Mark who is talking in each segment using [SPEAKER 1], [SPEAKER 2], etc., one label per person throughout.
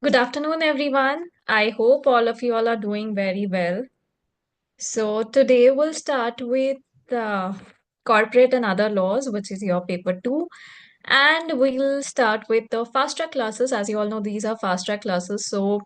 [SPEAKER 1] Good afternoon, everyone. I hope all of you all are doing very well. So today we'll start with corporate and other laws, which is your paper two. And we'll start with the fast track classes. As you all know, these are fast track classes. So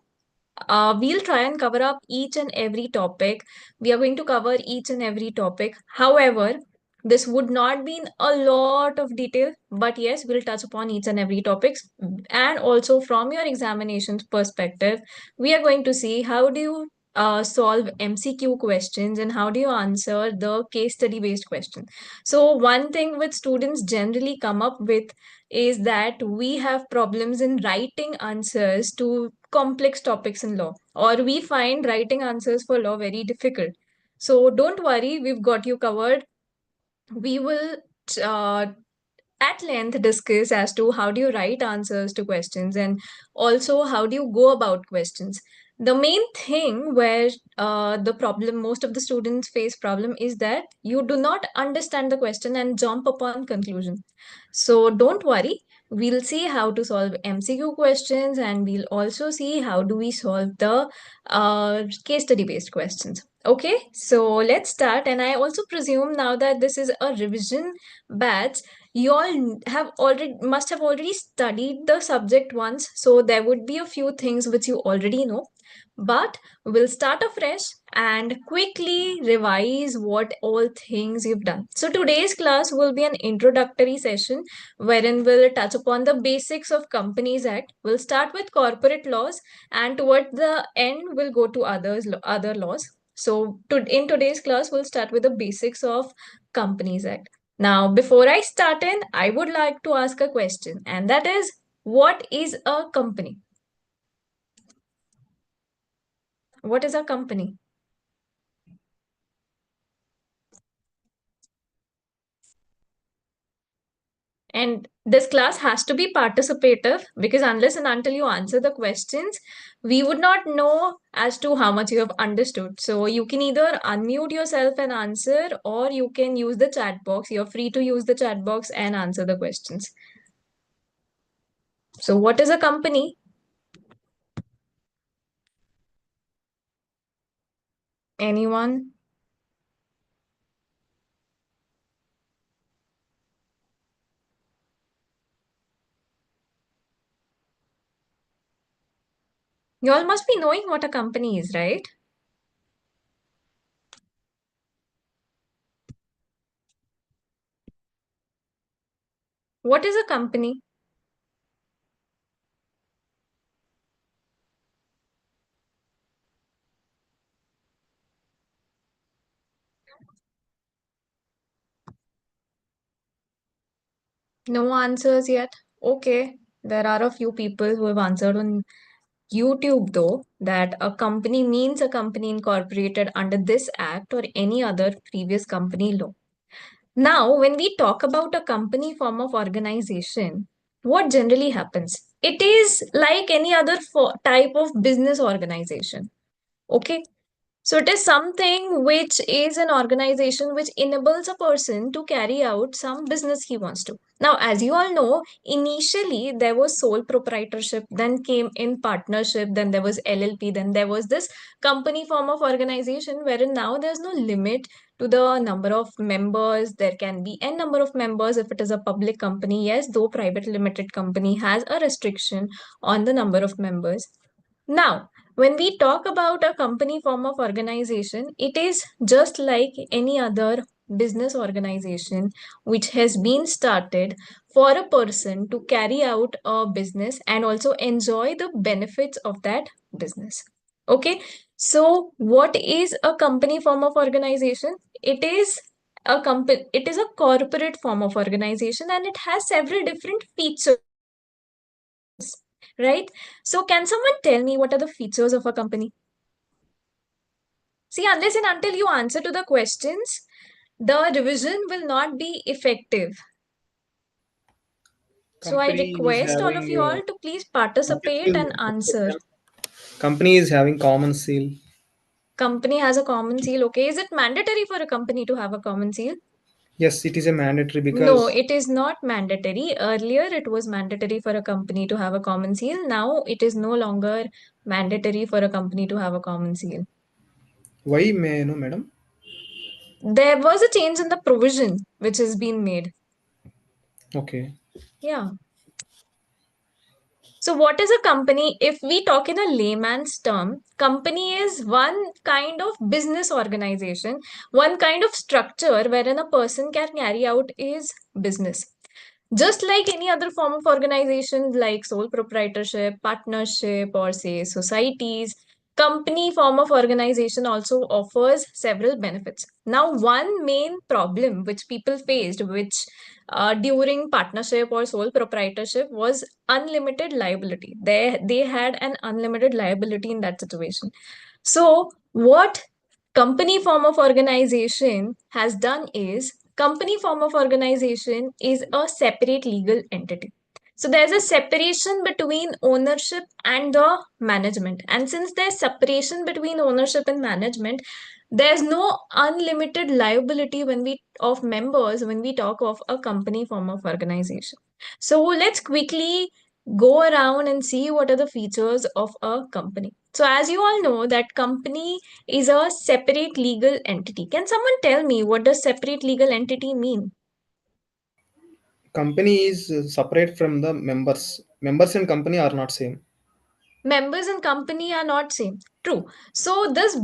[SPEAKER 1] we'll try and cover up each and every topic. We are going to cover each and every topic. However, this would not be in a lot of detail, but yes, we'll touch upon each and every topics. And also from your examinations perspective, we are going to see how do you solve MCQ questions and how do you answer the case study based question. So one thing which students generally come up with is that we have problems in writing answers to complex topics in law, or we find writing answers for law very difficult. So don't worry, we've got you covered. We will uh, at length discuss as to how do you write answers to questions and also how do you go about questions. The main thing where the problem most of the students face problem is that you do not understand the question and jump upon conclusion. So don't worry, we'll see how to solve MCQ questions, and we'll also see how do we solve the case study based questions. Okay, so let's start. And I also presume now that this is a revision batch, you all have already must have already studied the subject once, so there would be a few things which you already know, but we'll start afresh and quickly revise what all things you've done. So today's class will be an introductory session wherein we'll touch upon the basics of Companies Act. We'll start with corporate laws, and toward the end we'll go to other laws. So in today's class we'll start with the basics of Companies Act. Now, before I start in, I would like to ask a question, and that is, what is a company? What is a company? And this class has to be participative because unless and until you answer the questions, we would not know as to how much you have understood. So you can either unmute yourself and answer, or you can use the chat box. You're free to use the chat box and answer the questions. So, what is a company? Anyone? You all must be knowing what a company is, right? What is a company? No answers yet. Okay. There are a few people who have answered on YouTube, though, that a company means a company incorporated under this act or any other previous company law. Now, when we talk about a company form of organization, what generally happens? It is like any other type of business organization. Okay. So it is something which is an organization which enables a person to carry out some business he wants to. Now, as you all know, initially there was sole proprietorship, then came in partnership, then there was LLP, then there was this company form of organization wherein now there's no limit to the number of members. There can be n number of members if it is a public company. Yes, though private limited company has a restriction on the number of members. Now, when we talk about a company form of organization, it is just like any other business organization which has been started for a person to carry out a business and also enjoy the benefits of that business. Okay, so what is a company form of organization? It is a company, it is a corporate form of organization, and it has several different features, right? So, can someone tell me what are the features of a company? See, unless and until you answer to the questions, the revision will not be effective. So, I
[SPEAKER 2] Company is
[SPEAKER 1] request all of
[SPEAKER 2] having
[SPEAKER 1] you all to please participate and answer.
[SPEAKER 2] company is having common seal.
[SPEAKER 1] Company has a common seal. Okay, is it mandatory for a company to have a common seal?
[SPEAKER 2] Yes, it is a mandatory
[SPEAKER 1] No,
[SPEAKER 2] because
[SPEAKER 1] it is not mandatory. Earlier, it was mandatory for a company to have a common seal. Now, it is no longer mandatory for a company to have a common seal.
[SPEAKER 2] why may I know, madam?
[SPEAKER 1] There was a change in the provision which has been made.
[SPEAKER 2] Okay.
[SPEAKER 1] Yeah. So, what is a company? If we talk in a layman's term, company is one kind of business organization, one kind of structure wherein a person can carry out his business. Just like any other form of organization, like sole proprietorship, partnership, or say societies, company form of organization also offers several benefits. Now, one main problem which people faced, which during partnership or sole proprietorship, was unlimited liability. They had an unlimited liability in that situation. So, what company form of organization has done is company form of organization is a separate legal entity. So there's a separation between ownership and the management. And since there's separation between ownership and management, there's no unlimited liability when we of members when we talk of a company form of organization. So let's quickly go around and see what are the features of a company. So as you all know that company is a separate legal entity. Can someone tell me what does separate legal entity mean?
[SPEAKER 2] Company is separate from the members. Members and company are not same.
[SPEAKER 1] Members and company are not same. True. So this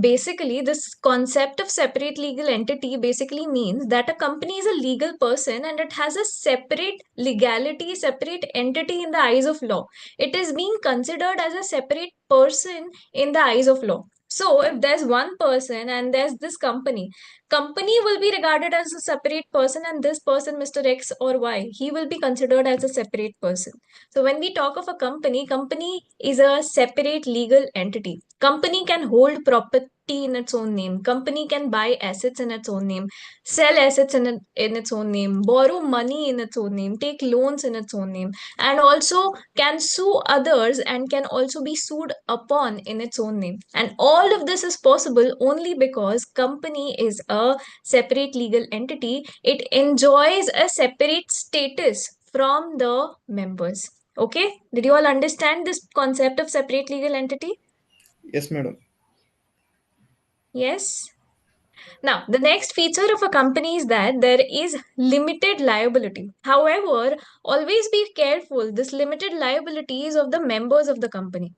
[SPEAKER 1] concept of separate legal entity basically means that a company is a legal person and it has a separate legality, separate entity in the eyes of law. It is being considered as a separate person in the eyes of law. So if there's one person and there's this company will be regarded as a separate person, and this person, Mr. X or Y, he will be considered as a separate person. So when we talk of a company, company is a separate legal entity. Company can hold property in its own name. Company can buy assets in its own name, sell assets in its own name, borrow money in its own name, take loans in its own name, and also can sue others and can also be sued upon in its own name. And all of this is possible only because company is a separate legal entity. It enjoys a separate status from the members. Okay, did you all understand this concept of separate legal entity?
[SPEAKER 2] Yes, madam.
[SPEAKER 1] Yes. Now, the next feature of a company is that there is limited liability. However, always be careful. This limited liability is of the members of the company.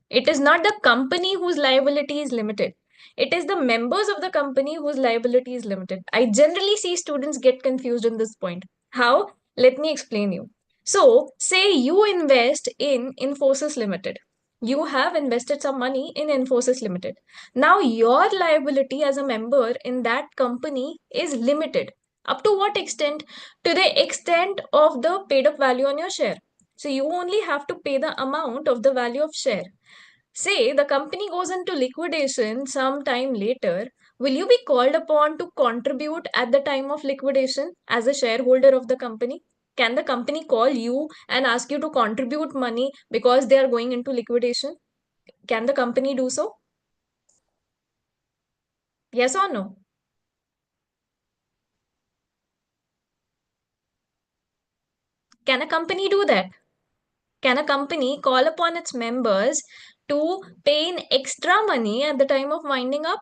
[SPEAKER 1] It is not the company whose liability is limited. It is the members of the company whose liability is limited. I generally see students get confused in this point. How? Let me explain you. So, say you invest in Infosys Limited. You have invested some money in Infosys Limited. Now, your liability as a member in that company is limited. Up to what extent? To the extent of the paid up value on your share. So, you only have to pay the amount of the value of share. Say the company goes into liquidation some time later, will you be called upon to contribute at the time of liquidation as a shareholder of the company? Can the company call you and ask you to contribute money because they are going into liquidation? Can the company do so? Yes or no? Can a company do that? Can a company call upon its members to pay in extra money at the time of winding up?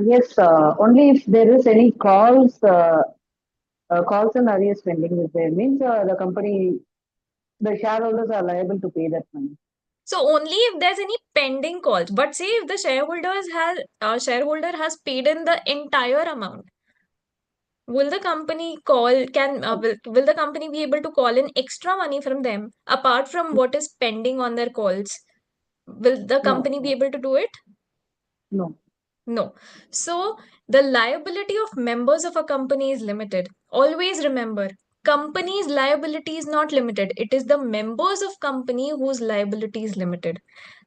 [SPEAKER 3] Yes, only if there is any calls and arrears pending is there means the company, the shareholders are liable to pay that money.
[SPEAKER 1] So only if there's any pending calls. But say if the shareholder has paid in the entire amount, will the company call can will the company be able to call in extra money from them apart from what is pending on their calls? Will the
[SPEAKER 3] No,
[SPEAKER 1] company be able to do it?
[SPEAKER 3] no.
[SPEAKER 1] No. So the liability of members of a company is limited. Always remember, company's liability is not limited. It is the members of company whose liability is limited.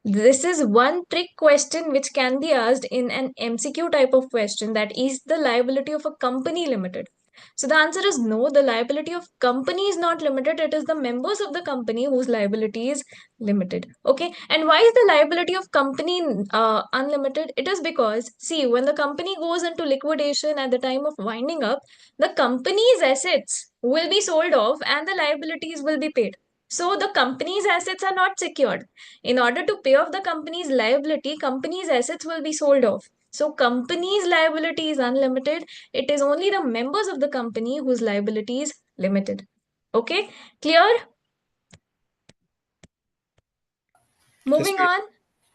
[SPEAKER 1] This is one trick question which can be asked in an MCQ type of question, that is the liability of a company limited? So the answer is no. The liability of company is not limited. It is the members of the company whose liability is limited. Okay. And why is the liability of company unlimited? It is because, see, when the company goes into liquidation at the time of winding up, the company's assets will be sold off and the liabilities will be paid. So the company's assets are not secured. In order to pay off the company's liability, company's assets will be sold off. So company's liability is unlimited. It is only the members of the company whose liability is limited. Okay, clear?
[SPEAKER 2] Yes,
[SPEAKER 1] Moving
[SPEAKER 2] clear.
[SPEAKER 1] on.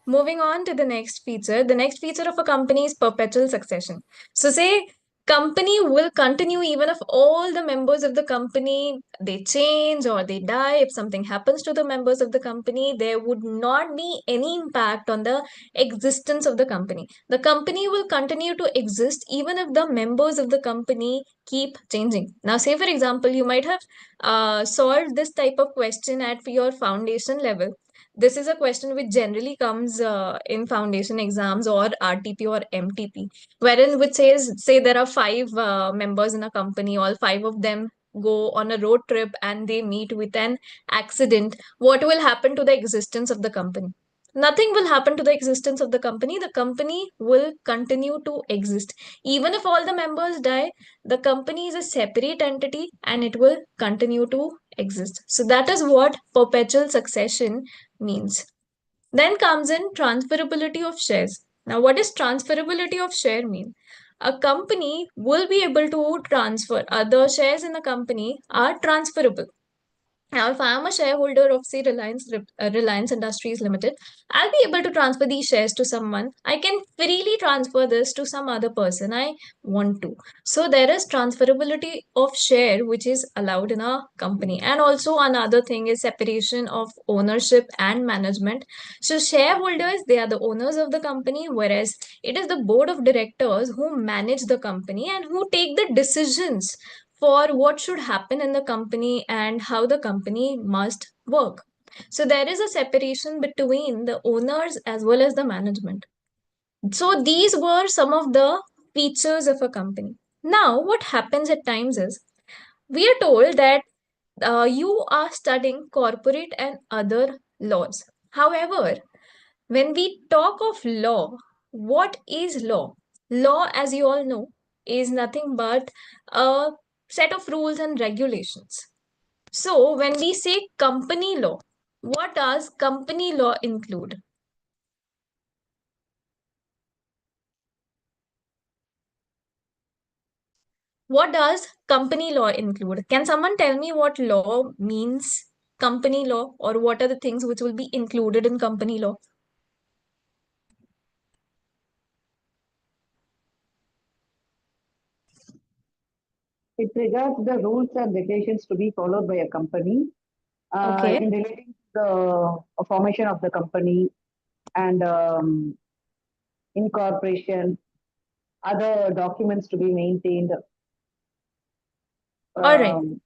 [SPEAKER 1] Moving on to the next feature. The next feature of a company is perpetual succession. So say company will continue even if all the members of the company they change or they die. If something happens to the members of the company, there would not be any impact on the existence of the company. The company will continue to exist even if the members of the company keep changing. Now, say for example, you might have solved this type of question at your foundation level. This is a question which generally comes in foundation exams or RTP or MTP, wherein which says, say there are five members in a company, all five of them go on a road trip and they meet with an accident. What will happen to the existence of the company? Nothing will happen to the existence of the company. The company will continue to exist. Even if all the members die, the company is a separate entity and it will continue to exist. So that is what perpetual succession means. Then comes in transferability of shares. Now, what does transferability of share mean? A company will be able to transfer other shares in a company are transferable. Now, if I am a shareholder of, say, Reliance Industries Limited, I'll be able to transfer these shares to someone. I can freely transfer this to some other person I want to. So there is transferability of share which is allowed in a company. And also another thing is separation of ownership and management. So shareholders, they are the owners of the company, whereas it is the board of directors who manage the company and who take the decisions for what should happen in the company and how the company must work. So there is a separation between the owners as well as the management. So these were some of the features of a company. Now, what happens at times is we are told that you are studying corporate and other laws. However, when we talk of law, what is law? Law, as you all know, is nothing but a set of rules and regulations. So, when we say company law, what does company law include? What does company law include? Can someone tell me what law means? Company law, or what are the things which will be included in company law?
[SPEAKER 3] It regards the rules and regulations to be followed by a company
[SPEAKER 1] Okay.
[SPEAKER 3] in relating to the formation of the company and incorporation, other documents to be maintained.
[SPEAKER 1] All right.
[SPEAKER 3] Um,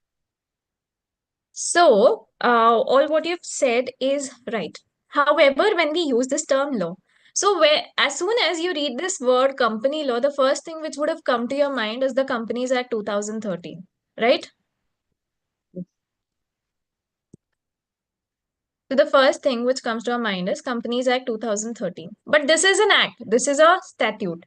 [SPEAKER 1] So, all what you've said is right. However, when we use this term law, so where as soon as you read this word company law, the first thing which would have come to your mind is the Companies Act 2013, right? So the first thing which comes to our mind is Companies Act 2013. But this is an act, this is a statute.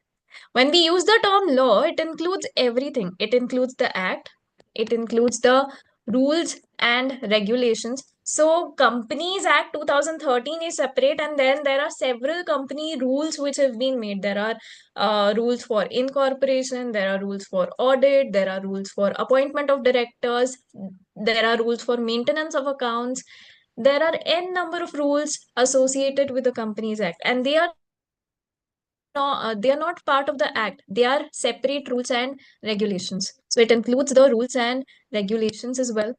[SPEAKER 1] When we use the term law, it includes everything. It includes the act, it includes the rules and regulations. So, Companies Act 2013 is separate, and then there are several company rules which have been made. There are rules for incorporation, there are rules for audit, there are rules for appointment of directors, there are rules for maintenance of accounts. There are n number of rules associated with the Companies Act, and they are not part of the act. They are separate rules and regulations. So it includes the rules and regulations as well.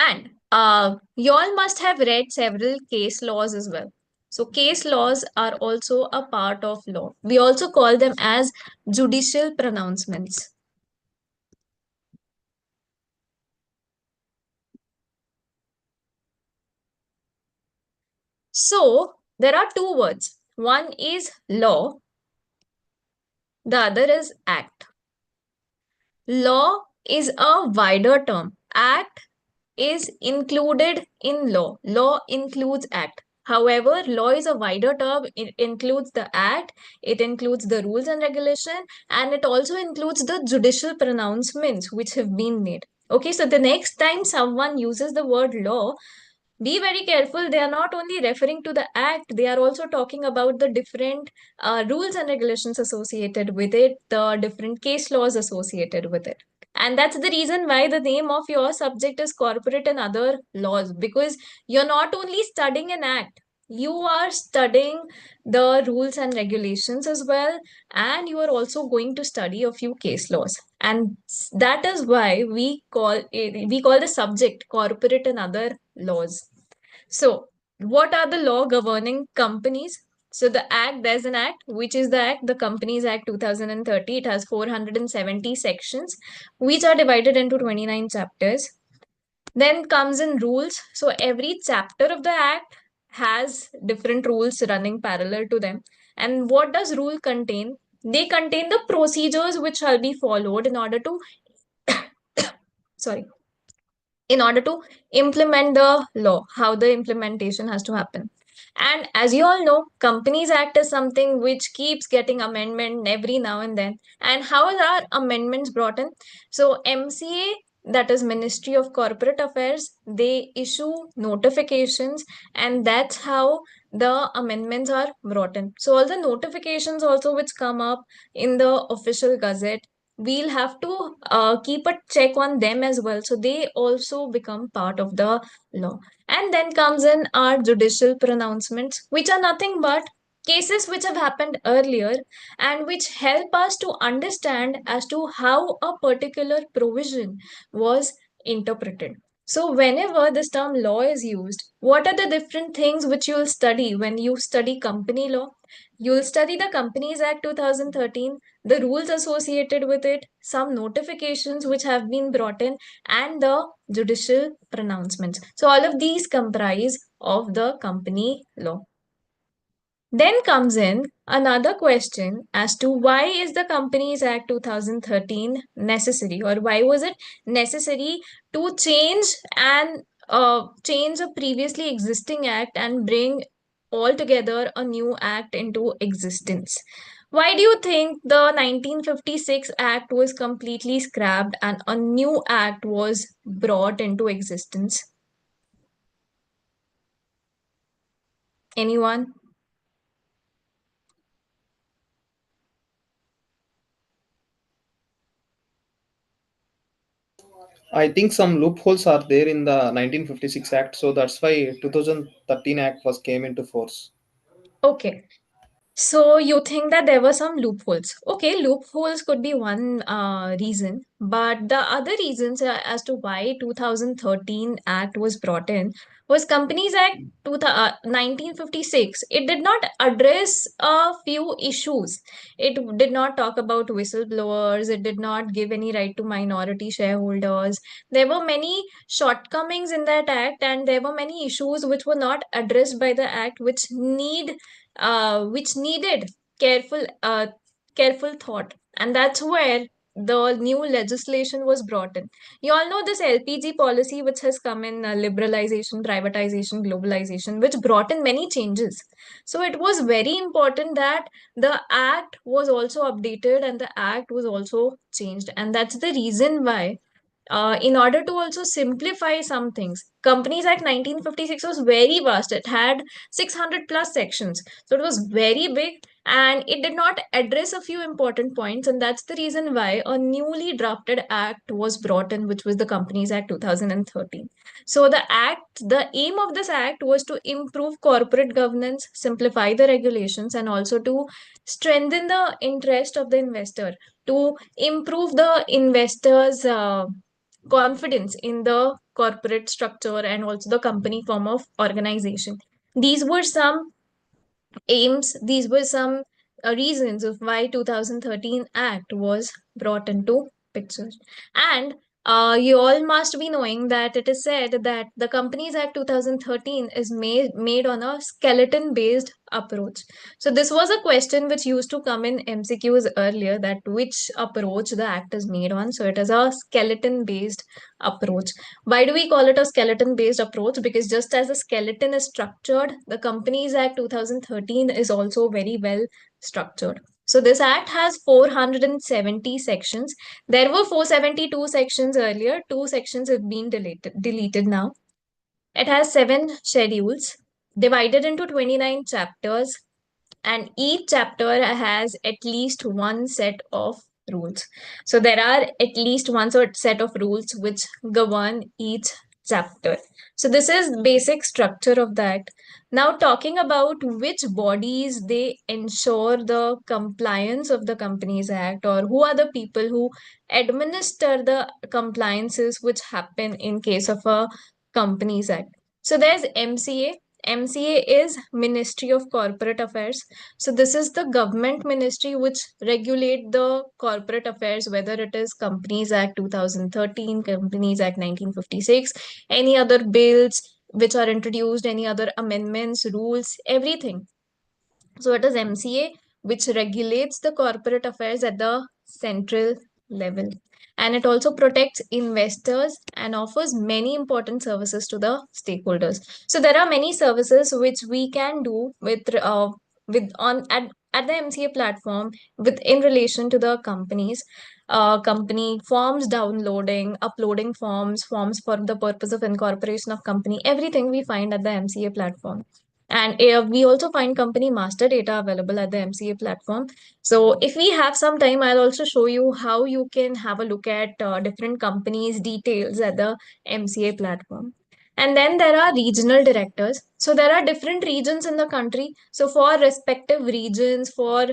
[SPEAKER 1] And you all must have read several case laws as well. So case laws are also a part of law. We also call them as judicial pronouncements. So there are two words. One is law the other is act. Law is a wider term. Act is included in law. Law includes act. However, law is a wider term. It includes the act, it includes the rules and regulation, and it also includes the judicial pronouncements which have been made. Okay, so the next time someone uses the word law, be very careful. They are not only referring to the act, they are also talking about the different rules and regulations associated with it, the different case laws associated with it. And that's the reason why the name of your subject is corporate and other laws, because you're not only studying an act, you are studying the rules and regulations as well, and you are also going to study a few case laws. And that is why we call the subject corporate and other laws. So, what are the law governing companies? So, the act, there's an act, which is the act, the Companies Act 2030. It has 470 sections, which are divided into 29 chapters. Then comes in rules. So, every chapter of the act has different rules running parallel to them. And what does rule contain? They contain the procedures which shall be followed in order to, sorry, in order to implement the law, how the implementation has to happen. And as you all know, Companies Act is something which keeps getting amendment every now and then. And how are amendments brought in? So MCA, that is Ministry of Corporate Affairs, they issue notifications, and that's how the amendments are brought in. So all the notifications also which come up in the official gazette, we'll have to keep a check on them as well. So they also become part of the law. And then comes in our judicial pronouncements, which are nothing but cases which have happened earlier and which help us to understand as to how a particular provision was interpreted. So, whenever this term law is used, what are the different things which you'll study when you study company law? You'll study the Companies Act 2013, the rules associated with it, some notifications which have been brought in, and the judicial pronouncements. So all of these comprise of the company law. Then comes in another question as to why is the Companies Act 2013 necessary, or why was it necessary to change a previously existing act and bring altogether a new act into existence. Why do you think the 1956 Act was completely scrapped and a new act was brought into existence? Anyone?
[SPEAKER 2] I think some loopholes are there in the 1956 Act, so that's why 2013 Act was came into force.
[SPEAKER 1] Okay. So you think that there were some loopholes. Okay, loopholes could be one reason, but the other reasons as to why 2013 Act was brought in was Companies Act 1956. It did not address a few issues. It did not talk about whistleblowers. It did not give any right to minority shareholders. There were many shortcomings in that act, and there were many issues which were not addressed by the act, which needed careful careful thought. And that's where the new legislation was brought in. You all know this LPG policy which has come in, liberalization, privatization, globalization, which brought in many changes. So it was very important that the act was also updated and the act was also changed. And that's the reason why, in order to also simplify some things, Companies Act 1956 was very vast. It had 600 plus sections. So it was very big and it did not address a few important points. And that's the reason why a newly drafted act was brought in, which was the Companies Act 2013. So the aim of this act was to improve corporate governance, simplify the regulations, and also to strengthen the interest of the investor, to improve the investors' confidence in the corporate structure and also the company form of organization. These were some aims, these were some reasons of why 2013 Act was brought into picture. And You all must be knowing that it is said that the Companies Act 2013 is made on a skeleton based approach. So this was a question which used to come in MCQs earlier, that which approach the act is made on. So it is a skeleton based approach. Why do we call it a skeleton based approach? Because just as the skeleton is structured, the Companies Act 2013 is also very well structured. So this act has 470 sections. There were 472 sections earlier. Two sections have been deleted now. It has 7 schedules divided into 29 chapters, and each chapter has at least one set of rules. So there are at least one set of rules which govern each chapter. So this is basic structure of that. Now talking about which bodies they ensure the compliance of the Companies Act, or who are the people who administer the compliances which happen in case of a Companies Act. So there's MCA. MCA is Ministry of Corporate Affairs. So this is the government ministry which regulate the corporate affairs, whether it is Companies Act 2013, Companies Act 1956, any other bills which are introduced, any other amendments, rules, everything. So it is MCA which regulates the corporate affairs at the central level. And it also protects investors and offers many important services to the stakeholders. So there are many services which we can do with on at the MCA platform with in relation to the companies. Company forms downloading, uploading forms, forms for the purpose of incorporation of company, everything we find at the MCA platform. And we also find company master data available at the MCA platform. So if we have some time, I'll also show you how you can have a look at different companies' details at the MCA platform. And then there are regional directors. So there are different regions in the country. So for respective regions, for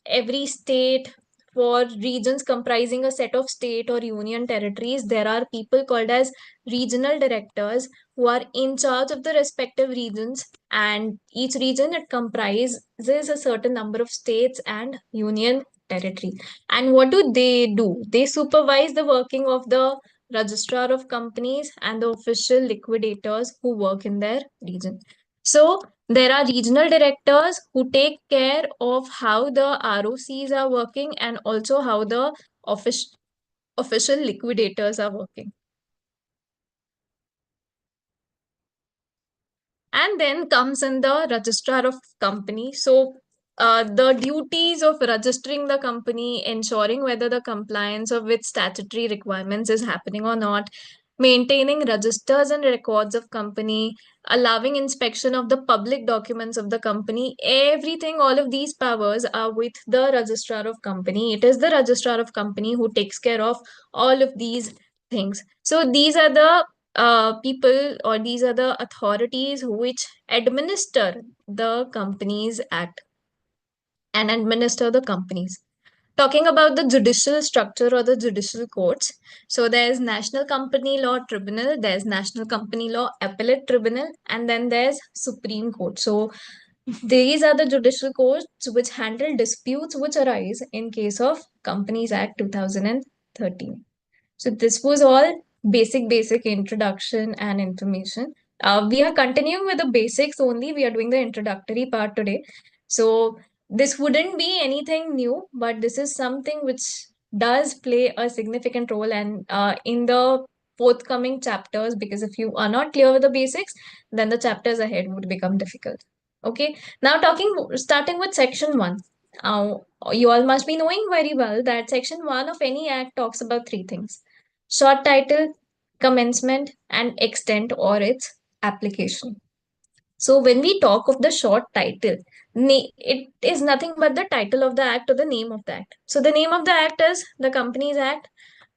[SPEAKER 1] every state, for regions comprising a set of state or union territories, there are people called as regional directors who are in charge of the respective regions, and each region, it comprises a certain number of states and union territory. And what do? They supervise the working of the registrar of companies and the official liquidators who work in their region. So there are regional directors who take care of how the ROCs are working and also how the official liquidators are working. And then comes in the registrar of company. So the duties of registering the company, ensuring whether the compliance of with statutory requirements is happening or not, maintaining registers and records of company, allowing inspection of the public documents of the company, everything, all of these powers are with the registrar of company. It is the registrar of company who takes care of all of these things. So these are the people, or these are the authorities which administer the Companies Act and administer the companies. Talking about the judicial structure or the judicial courts, so there's National Company Law Tribunal, there's National Company Law Appellate Tribunal, and then there's Supreme Court. So these are the judicial courts which handle disputes which arise in case of Companies Act 2013. So this was all basic introduction and information. We are continuing with the basics only. We are doing the introductory part today. So this wouldn't be anything new, but this is something which does play a significant role and in the forthcoming chapters, because if you are not clear with the basics, then the chapters ahead would become difficult. Okay. Now starting with section 1. Uh, you all must be knowing very well that section 1 of any act talks about three things: short title, commencement, and extent or its application. So when we talk of the short title, it is nothing but the title of the act or the name of the act. So the name of the act is the Companies Act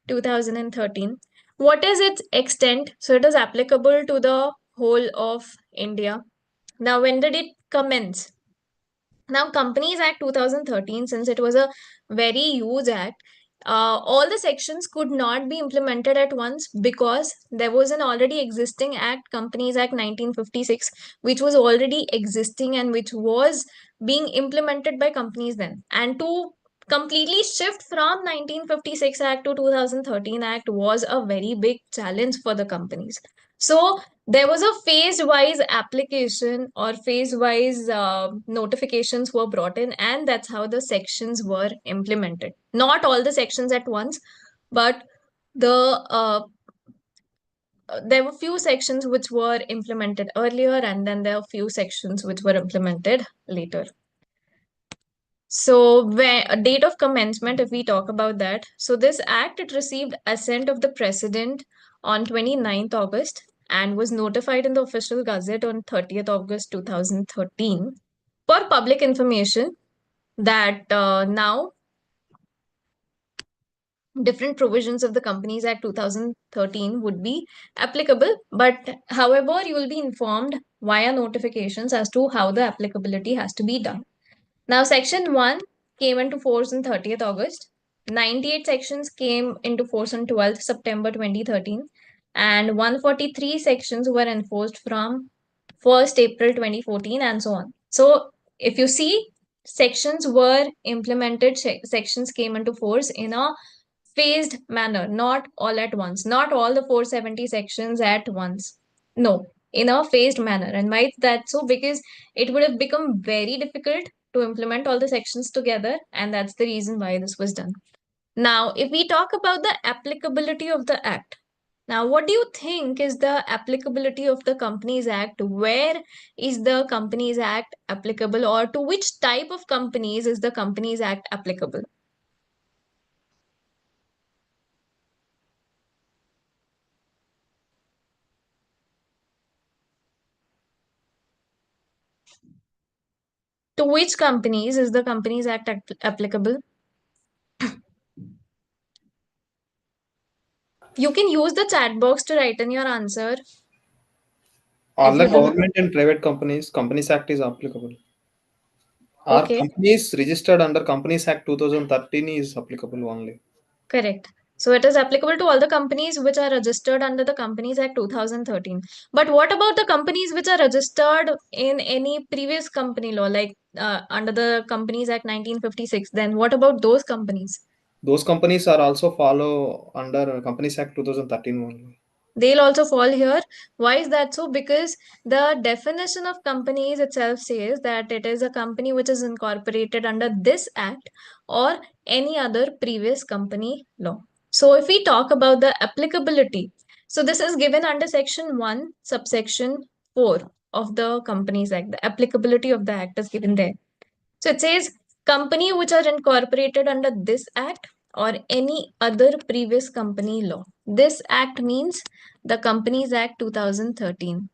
[SPEAKER 1] 2013. What is its extent? So it is applicable to the whole of India. Now, when did it commence? Now, Companies Act 2013, since it was a very huge act, all the sections could not be implemented at once because there was an already existing act, Companies Act 1956, which was already existing and which was being implemented by companies then. And to completely shift from 1956 Act to 2013 Act was a very big challenge for the companies. So there was a phase-wise application or phase-wise notifications were brought in, and that's how the sections were implemented. Not all the sections at once, but the there were few sections which were implemented earlier, and then there are few sections which were implemented later. So, where a date of commencement, if we talk about that, so this act it received assent of the president on 29th August and was notified in the official gazette on 30th August 2013. For public information, that now different provisions of the Companies Act 2013 would be applicable, but however, you will be informed via notifications as to how the applicability has to be done. Now, Section 1 came into force on 30th August. 98 sections came into force on 12th September 2013, and 143 sections were enforced from 1st April 2014, and so on. So, if you see, sections were implemented, sections came into force in a phased manner, not all at once, not all the 470 sections at once. No, in a phased manner. And why is that so? Because it would have become very difficult to implement all the sections together, and that's the reason why this was done. Now, if we talk about the applicability of the act, now what do you think is the applicability of the Companies Act? Where is the Companies Act applicable, or to which type of companies is the Companies Act applicable? To which companies is the Companies Act applicable? You can use the chat box to write in your answer
[SPEAKER 2] All
[SPEAKER 1] if
[SPEAKER 2] the
[SPEAKER 1] you don't.
[SPEAKER 2] government and private companies, Companies Act is applicable. Our
[SPEAKER 1] Okay,
[SPEAKER 2] companies registered under Companies Act 2013 is applicable only.
[SPEAKER 1] correct. So it is applicable to all the companies which are registered under the Companies Act 2013. But what about the companies which are registered in any previous company law, like under the Companies Act 1956? Then what about those companies?
[SPEAKER 2] Those companies are also follow under Companies Act 2013 only.
[SPEAKER 1] They'll also fall here. Why is that so? Because the definition of companies itself says that it is a company which is incorporated under this act or any other previous company law. So if we talk about the applicability, so this is given under section 1, subsection 4 of the Companies Act. The applicability of the act is given there. So it says company which are incorporated under this act or any other previous company law. This act means the Companies Act 2013.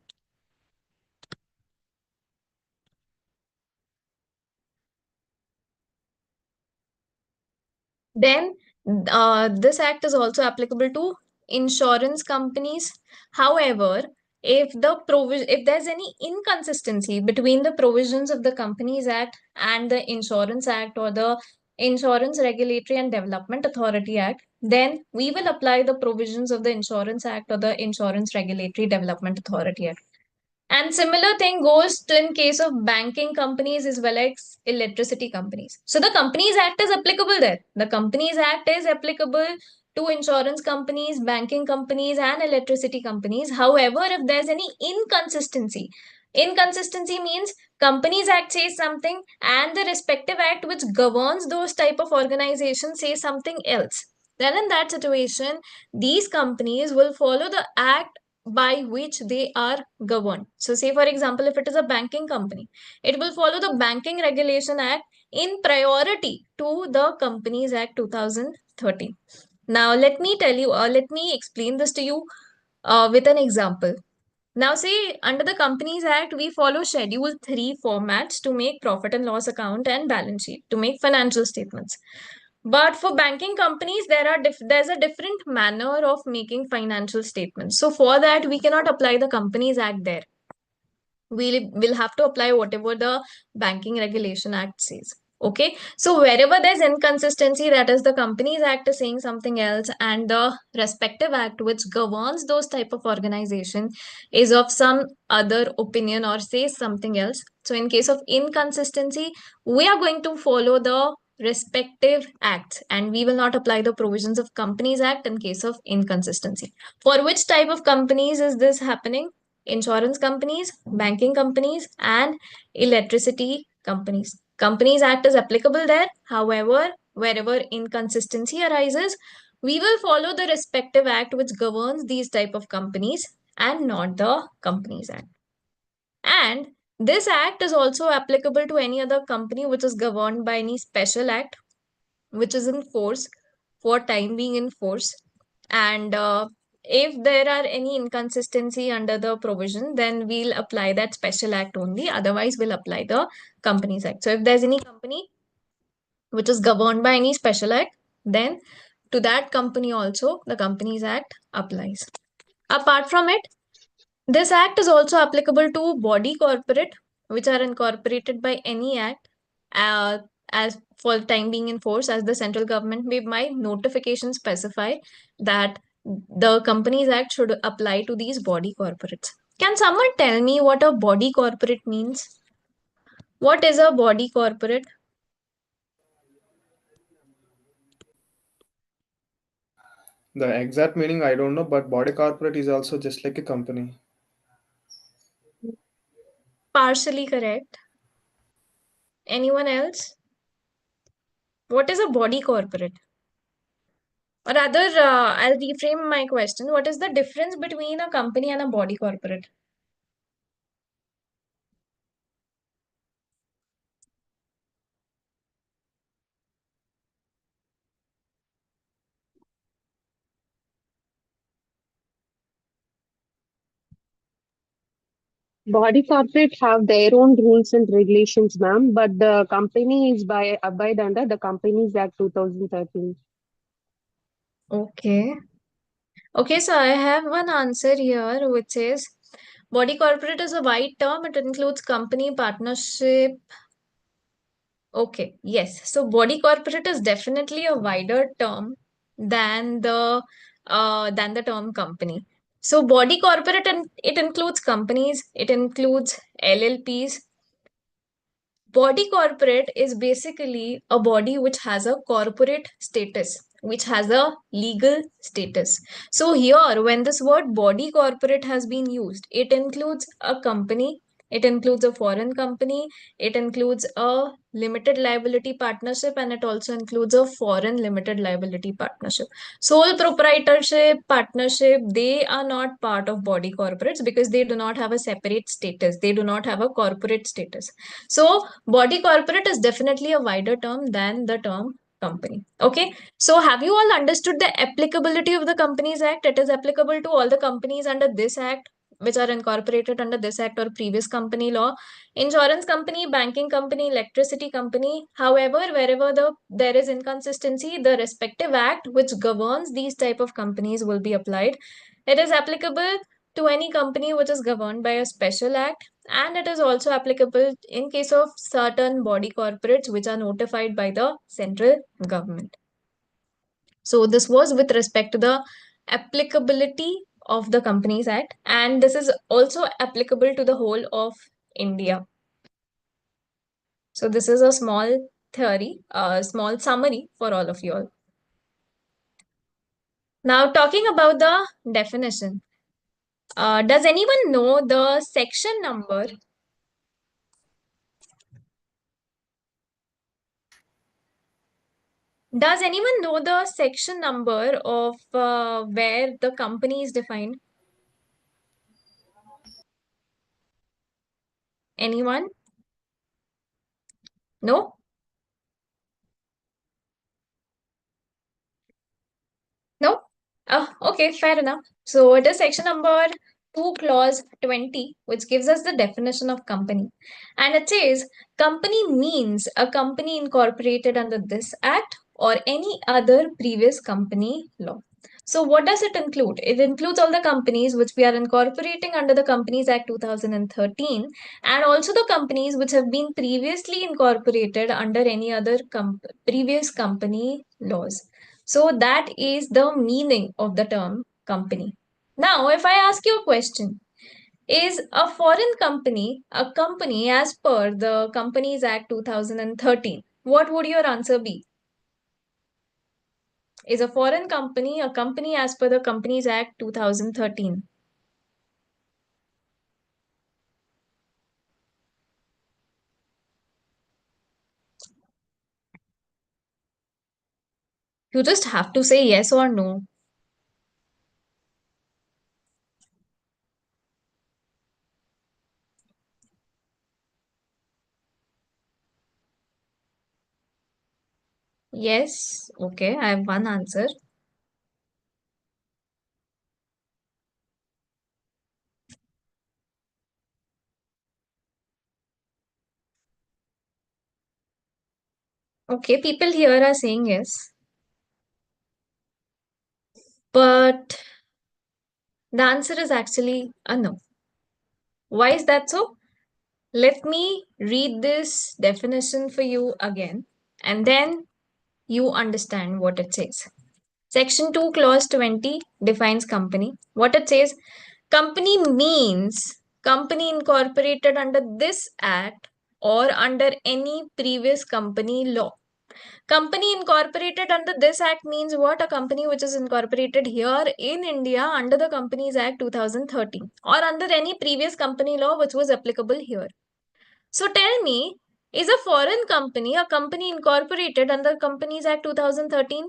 [SPEAKER 1] Then this act is also applicable to insurance companies. However, if there's any inconsistency between the provisions of the Companies Act and the Insurance Act or the Insurance Regulatory and Development Authority Act, then we will apply the provisions of the Insurance Act or the Insurance Regulatory Development Authority Act. And similar thing goes to in case of banking companies as well as electricity companies. So the Companies Act is applicable there. The Companies Act is applicable to insurance companies, banking companies, and electricity companies. However, if there's any inconsistency means Companies Act says something and the respective act which governs those type of organizations says something else. Then in that situation, these companies will follow the act by which they are governed. So, say for example, if it is a banking company, it will follow the Banking Regulation Act in priority to the Companies Act 2013. Now, let me explain this to you with an example. Now, say under the Companies Act, we follow Schedule 3 formats to make profit and loss account and balance sheet, to make financial statements. But for banking companies, there's a different manner of making financial statements. So for that, we cannot apply the Companies Act there. We'll have to apply whatever the Banking Regulation Act says. Okay, so wherever there's inconsistency, that is the Companies Act is saying something else, and the respective act which governs those type of organization is of some other opinion or says something else. So in case of inconsistency, we are going to follow the respective acts, and we will not apply the provisions of Companies Act in case of inconsistency. For which type of companies is this happening? Insurance companies, banking companies, and electricity companies. Companies Act is applicable there. However, wherever inconsistency arises, we will follow the respective act which governs these type of companies and not the Companies Act. And this act is also applicable to any other company which is governed by any special act which is in force for time being in force. And if there are any inconsistency under the provision, then we'll apply that special act only. Otherwise, we'll apply the Companies Act. So if there's any company which is governed by any special act, then to that company also the Companies Act applies. Apart from it, this act is also applicable to body corporate which are incorporated by any act as for time being in force, as the central government may by notification specify that the Companies Act should apply to these body corporates. Can someone tell me what a body corporate means? What is a body corporate?
[SPEAKER 2] The exact meaning I don't know, but body corporate is also just like a company.
[SPEAKER 1] Partially correct. Anyone else? What is a body corporate? Or rather, I'll reframe my question. What is the difference between a company and a body corporate?
[SPEAKER 4] Body corporate have their own rules and regulations, ma'am, but the company is by abide under the Companies Act 2013.
[SPEAKER 1] Okay. Okay, so I have one answer here which is body corporate is a wide term. It includes company, partnership. Okay, yes. So body corporate is definitely a wider term than the term company. So body corporate, and it includes companies, it includes LLPs. Body corporate is basically a body which has a corporate status, which has a legal status. So here, when this word body corporate has been used, it includes a company, it includes a foreign company, it includes a limited liability partnership, and it also includes a foreign limited liability partnership. Sole proprietorship, partnership, they are not part of body corporates because they do not have a separate status. They do not have a corporate status. So body corporate is definitely a wider term than the term company. Okay. So have you all understood the applicability of the Companies Act? It is applicable to all the companies under this act, which are incorporated under this act or previous company law. Insurance company, banking company, electricity company. However, wherever there is inconsistency, the respective act which governs these type of companies will be applied. It is applicable to any company which is governed by a special act, and it is also applicable in case of certain body corporates which are notified by the central government. So this was with respect to the applicability of the Companies Act, and this is also applicable to the whole of India. So this is a small theory, a small summary for all of you all. Now talking about the definition. Does anyone know the section number? Does anyone know the section number of where the company is defined? Anyone? No? No? Okay, fair enough. So it is section number 2, clause 20, which gives us the definition of company. And it says, company means a company incorporated under this act or any other previous company law. So what does it include? It includes all the companies which we are incorporating under the Companies Act 2013, and also the companies which have been previously incorporated under any other previous company laws. So that is the meaning of the term company. Now, if I ask you a question, is a foreign company a company as per the Companies Act 2013? what would your answer be? Is a foreign company a company as per the Companies Act 2013? You just have to say yes or no. Yes, okay, I have one answer. Okay, people here are saying yes, but the answer is actually a no. Why is that so? Let me read this definition for you again, and then you understand what it says. Section 2, Clause 20 defines company. What it says, company means company incorporated under this act or under any previous company law. Company incorporated under this act means what? A company which is incorporated here in India under the Companies Act 2013 or under any previous company law which was applicable here. So tell me, is a foreign company a company incorporated under Companies Act 2013?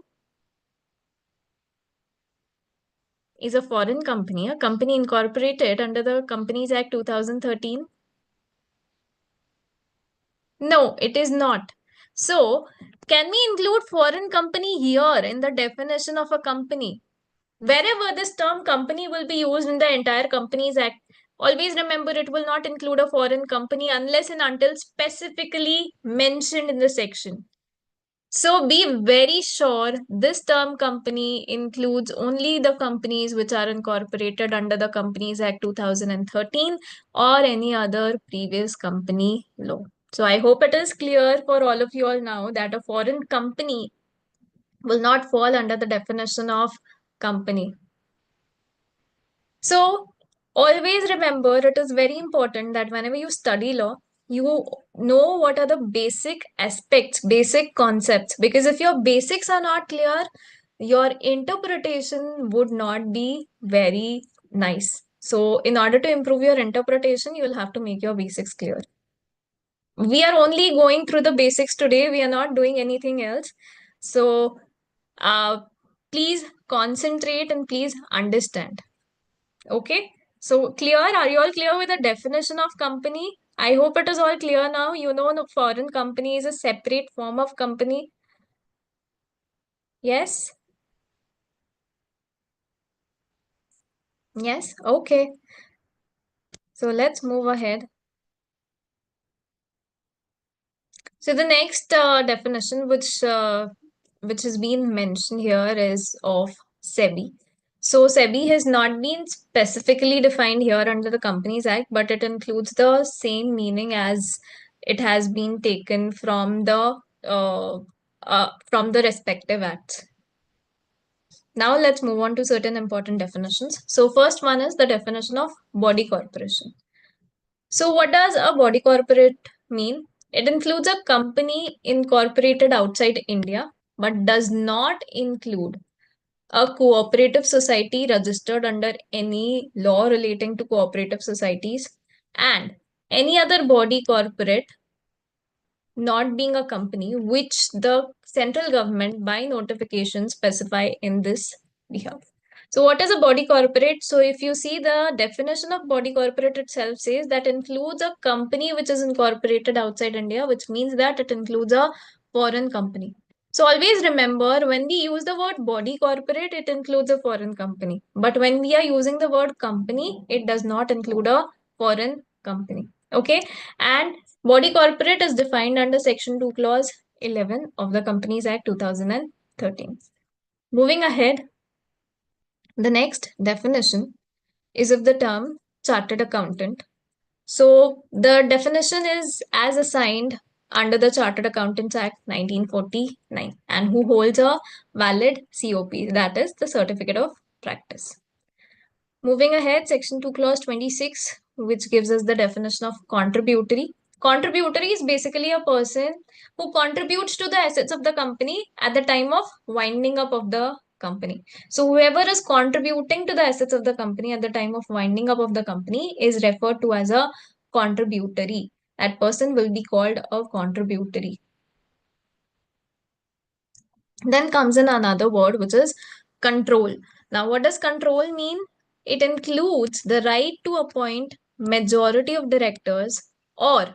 [SPEAKER 1] Is a foreign company a company incorporated under the Companies Act 2013? No, it is not. So, can we include foreign company here in the definition of a company? Wherever this term company will be used in the entire Companies Act, always remember it will not include a foreign company unless and until specifically mentioned in the section. So be very sure this term company includes only the companies which are incorporated under the Companies Act 2013 or any other previous company law. So I hope it is clear for all of you all now that a foreign company will not fall under the definition of company. So always remember it is very important that whenever you study law, you know what are the basic aspects, basic concepts. Because if your basics are not clear, your interpretation would not be very nice. So in order to improve your interpretation, you will have to make your basics clear. We are only going through the basics today. We are not doing anything else. So please concentrate and please understand. Okay, so clear? Are you all clear with the definition of company? I hope it is all clear now. You know, the foreign company is a separate form of company. Yes? Yes? Okay. So let's move ahead. So the next definition which has been mentioned here is of SEBI. So SEBI has not been specifically defined here under the Companies Act, but it includes the same meaning as it has been taken from the respective acts. Now let's move on to certain important definitions. So first one is the definition of body corporation. So what does a body corporate mean? It includes a company incorporated outside India, but does not include a cooperative society registered under any law relating to cooperative societies and any other body corporate not being a company which the central government by notification specify in this behalf. So what is a body corporate? So if you see the definition of body corporate itself says that includes a company which is incorporated outside India, which means that it includes a foreign company. So always remember when we use the word body corporate, it includes a foreign company. But when we are using the word company, it does not include a foreign company. Okay. And body corporate is defined under Section 2, Clause 11 of the Companies Act 2013. Moving ahead, the next definition is of the term chartered accountant. So the definition is as assigned under the Chartered Accountants Act 1949 and who holds a valid COP, that is the Certificate of Practice. Moving ahead, Section 2, Clause 26, which gives us the definition of contributory. Contributory is basically a person who contributes to the assets of the company at the time of winding up of the company. So whoever is contributing to the assets of the company at the time of winding up of the company is referred to as a contributory. That person will be called a contributory. Then comes in another word, which is control. Now, what does control mean? It includes the right to appoint majority of directors or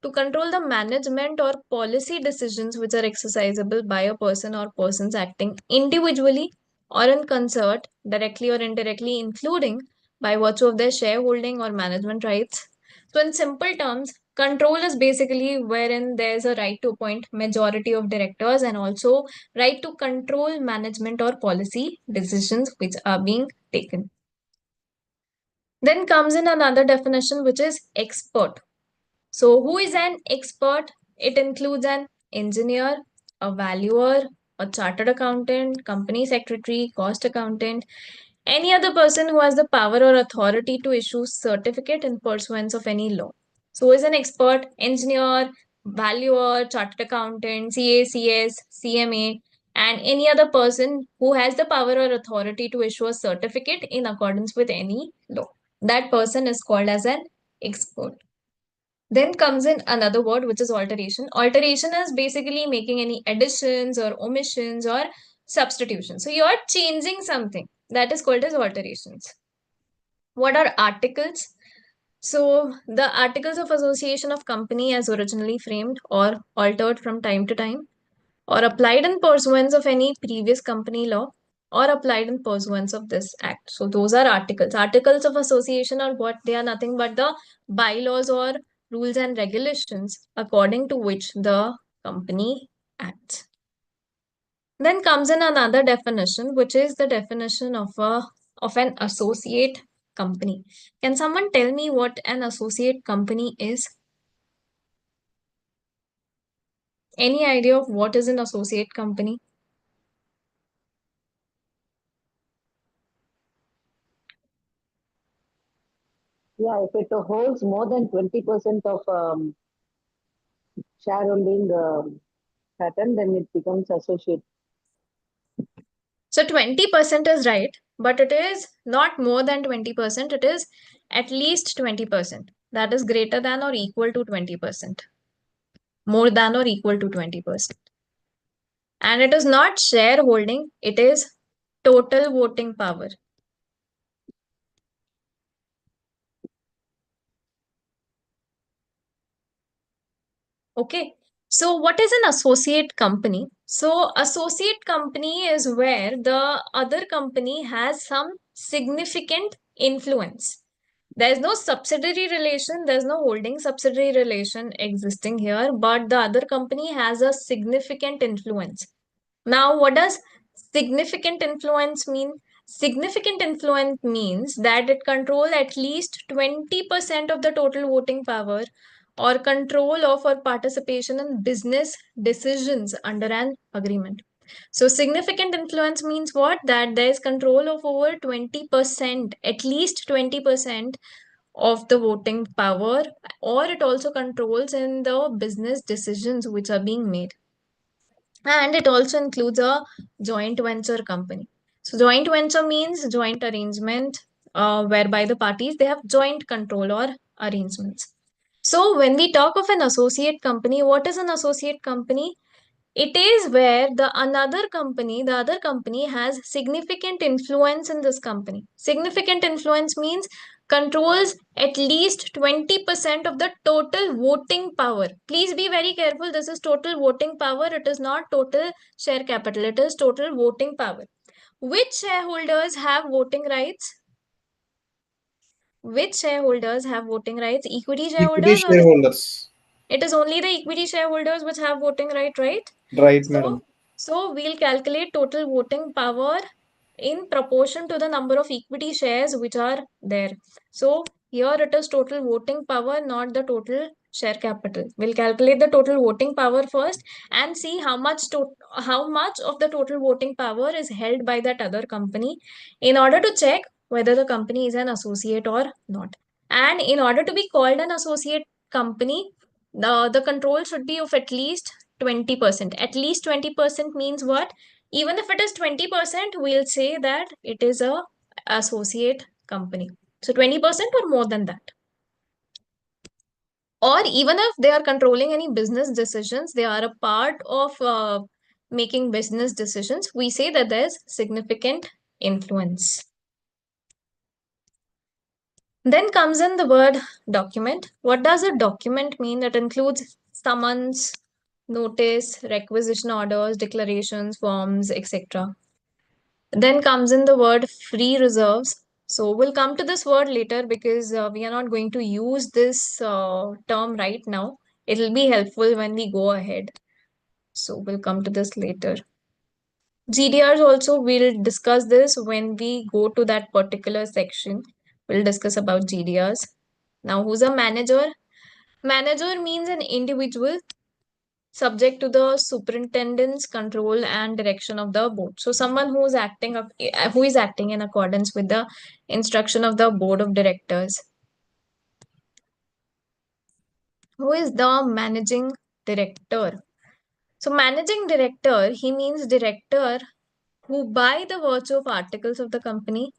[SPEAKER 1] to control the management or policy decisions which are exercisable by a person or persons acting individually or in concert, directly or indirectly, including by virtue of their shareholding or management rights. So, in simple terms, control is basically wherein there's a right to appoint majority of directors and also right to control management or policy decisions which are being taken. Then comes in another definition, which is expert. So, who is an expert? It includes an engineer, a valuer, a chartered accountant, company secretary, cost accountant, any other person who has the power or authority to issue certificate in pursuance of any law. So, who is an expert? Engineer, valuer, chartered accountant, CACS, CMA, and any other person who has the power or authority to issue a certificate in accordance with any law. That person is called as an expert. Then comes in another word, which is alteration. Alteration is basically making any additions or omissions or substitutions. So you're changing something. That is called as alterations. What are articles? So the articles of association of company as originally framed or altered from time to time or applied in pursuance of any previous company law or applied in pursuance of this act. So those are articles. Articles of association are what? They are nothing but the bylaws or rules and regulations according to which the company acts. Then comes in another definition, which is the definition of an associate company. Can someone tell me what an associate company is? Any idea of what is an associate company?
[SPEAKER 3] Yeah, if it holds more than 20% of shareholding pattern, then it becomes associate.
[SPEAKER 1] So 20% is right, but it is not more than 20%. It is at least 20%. That is greater than or equal to 20%. More than or equal to 20%. And it is not shareholding, it is total voting power. Okay. So what is an associate company? So associate company is where the other company has some significant influence. There's no subsidiary relation, there's no holding subsidiary relation existing here, but the other company has a significant influence. Now, what does significant influence mean? Significant influence means that it controls at least 20% of the total voting power or control of or participation in business decisions under an agreement. So significant influence means what? That there is control of over 20%, at least 20% of the voting power, or it also controls in the business decisions which are being made. And it also includes a joint venture company. So joint venture means joint arrangement whereby the parties they have joint control or arrangements. So when we talk of an associate company, what is an associate company? It is where the other company has significant influence in this company. Significant influence means controls at least 20% of the total voting power. Please be very careful. This is total voting power. It is not total share capital. It is total voting power. Which shareholders have voting rights? Which shareholders have voting rights? Equity
[SPEAKER 2] Equity
[SPEAKER 1] shareholders, or
[SPEAKER 2] shareholders.
[SPEAKER 1] it is only the equity shareholders which have voting right, right?
[SPEAKER 2] Right,
[SPEAKER 1] So,
[SPEAKER 2] madam.
[SPEAKER 1] so we'll calculate total voting power in proportion to the number of equity shares which are there. So here it is total voting power, not the total share capital. We'll calculate the total voting power first and see how much of the total voting power is held by that other company in order to check whether the company is an associate or not. And in order to be called an associate company, The control should be of at least 20%. At least 20% means what? Even if it is 20%, we'll say that it is a associate company. So 20% or more than that. Or even if they are controlling any business decisions, they are a part of making business decisions, we say that there's significant influence. Then comes in the word document. What does a document mean? It includes summons, notice, requisition orders, declarations, forms, etc. Then comes in the word free reserves. So we'll come to this word later because we are not going to use this term right now. It'll be helpful when we go ahead. So we'll come to this later. GDRs also, we'll discuss this when we go to that particular section. We'll discuss about GDRs. Now, who's a manager? Manager means an individual subject to the superintendent's control and direction of the board. So someone who is acting in accordance with the instruction of the board of directors. Who is the managing director? So managing director, he means director who by the virtue of articles of the company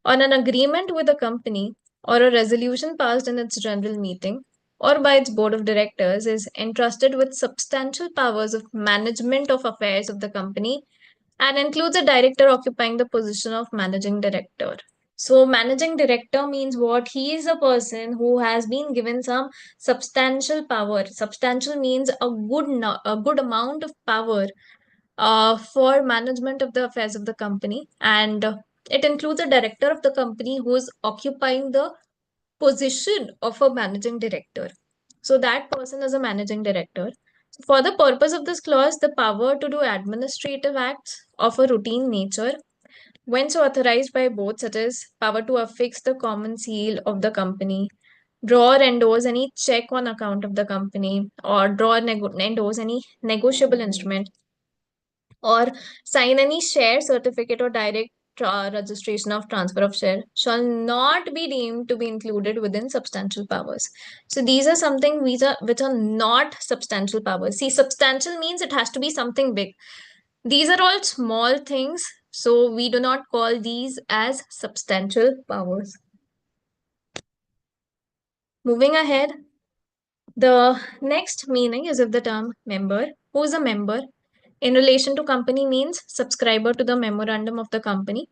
[SPEAKER 1] on an agreement with the company or a resolution passed in its general meeting or by its board of directors is entrusted with substantial powers of management of affairs of the company and includes a director occupying the position of managing director. So, managing director means what? He is a person who has been given some substantial power. Substantial means a good amount of power for management of the affairs of the company, and it includes a director of the company who is occupying the position of a managing director. So that person is a managing director. For the purpose of this clause, the power to do administrative acts of a routine nature, when so authorized by both, such as power to affix the common seal of the company, draw or endorse any check on account of the company, or draw or endorse any negotiable instrument, or sign any share certificate or direct registration of transfer of share shall not be deemed to be included within substantial powers. So these are something which are not substantial powers. See, substantial means it has to be something big. These are all small things, so we do not call these as substantial powers. Moving ahead, the next meaning is of the term member. Who is a member? In relation to company means subscriber to the memorandum of the company,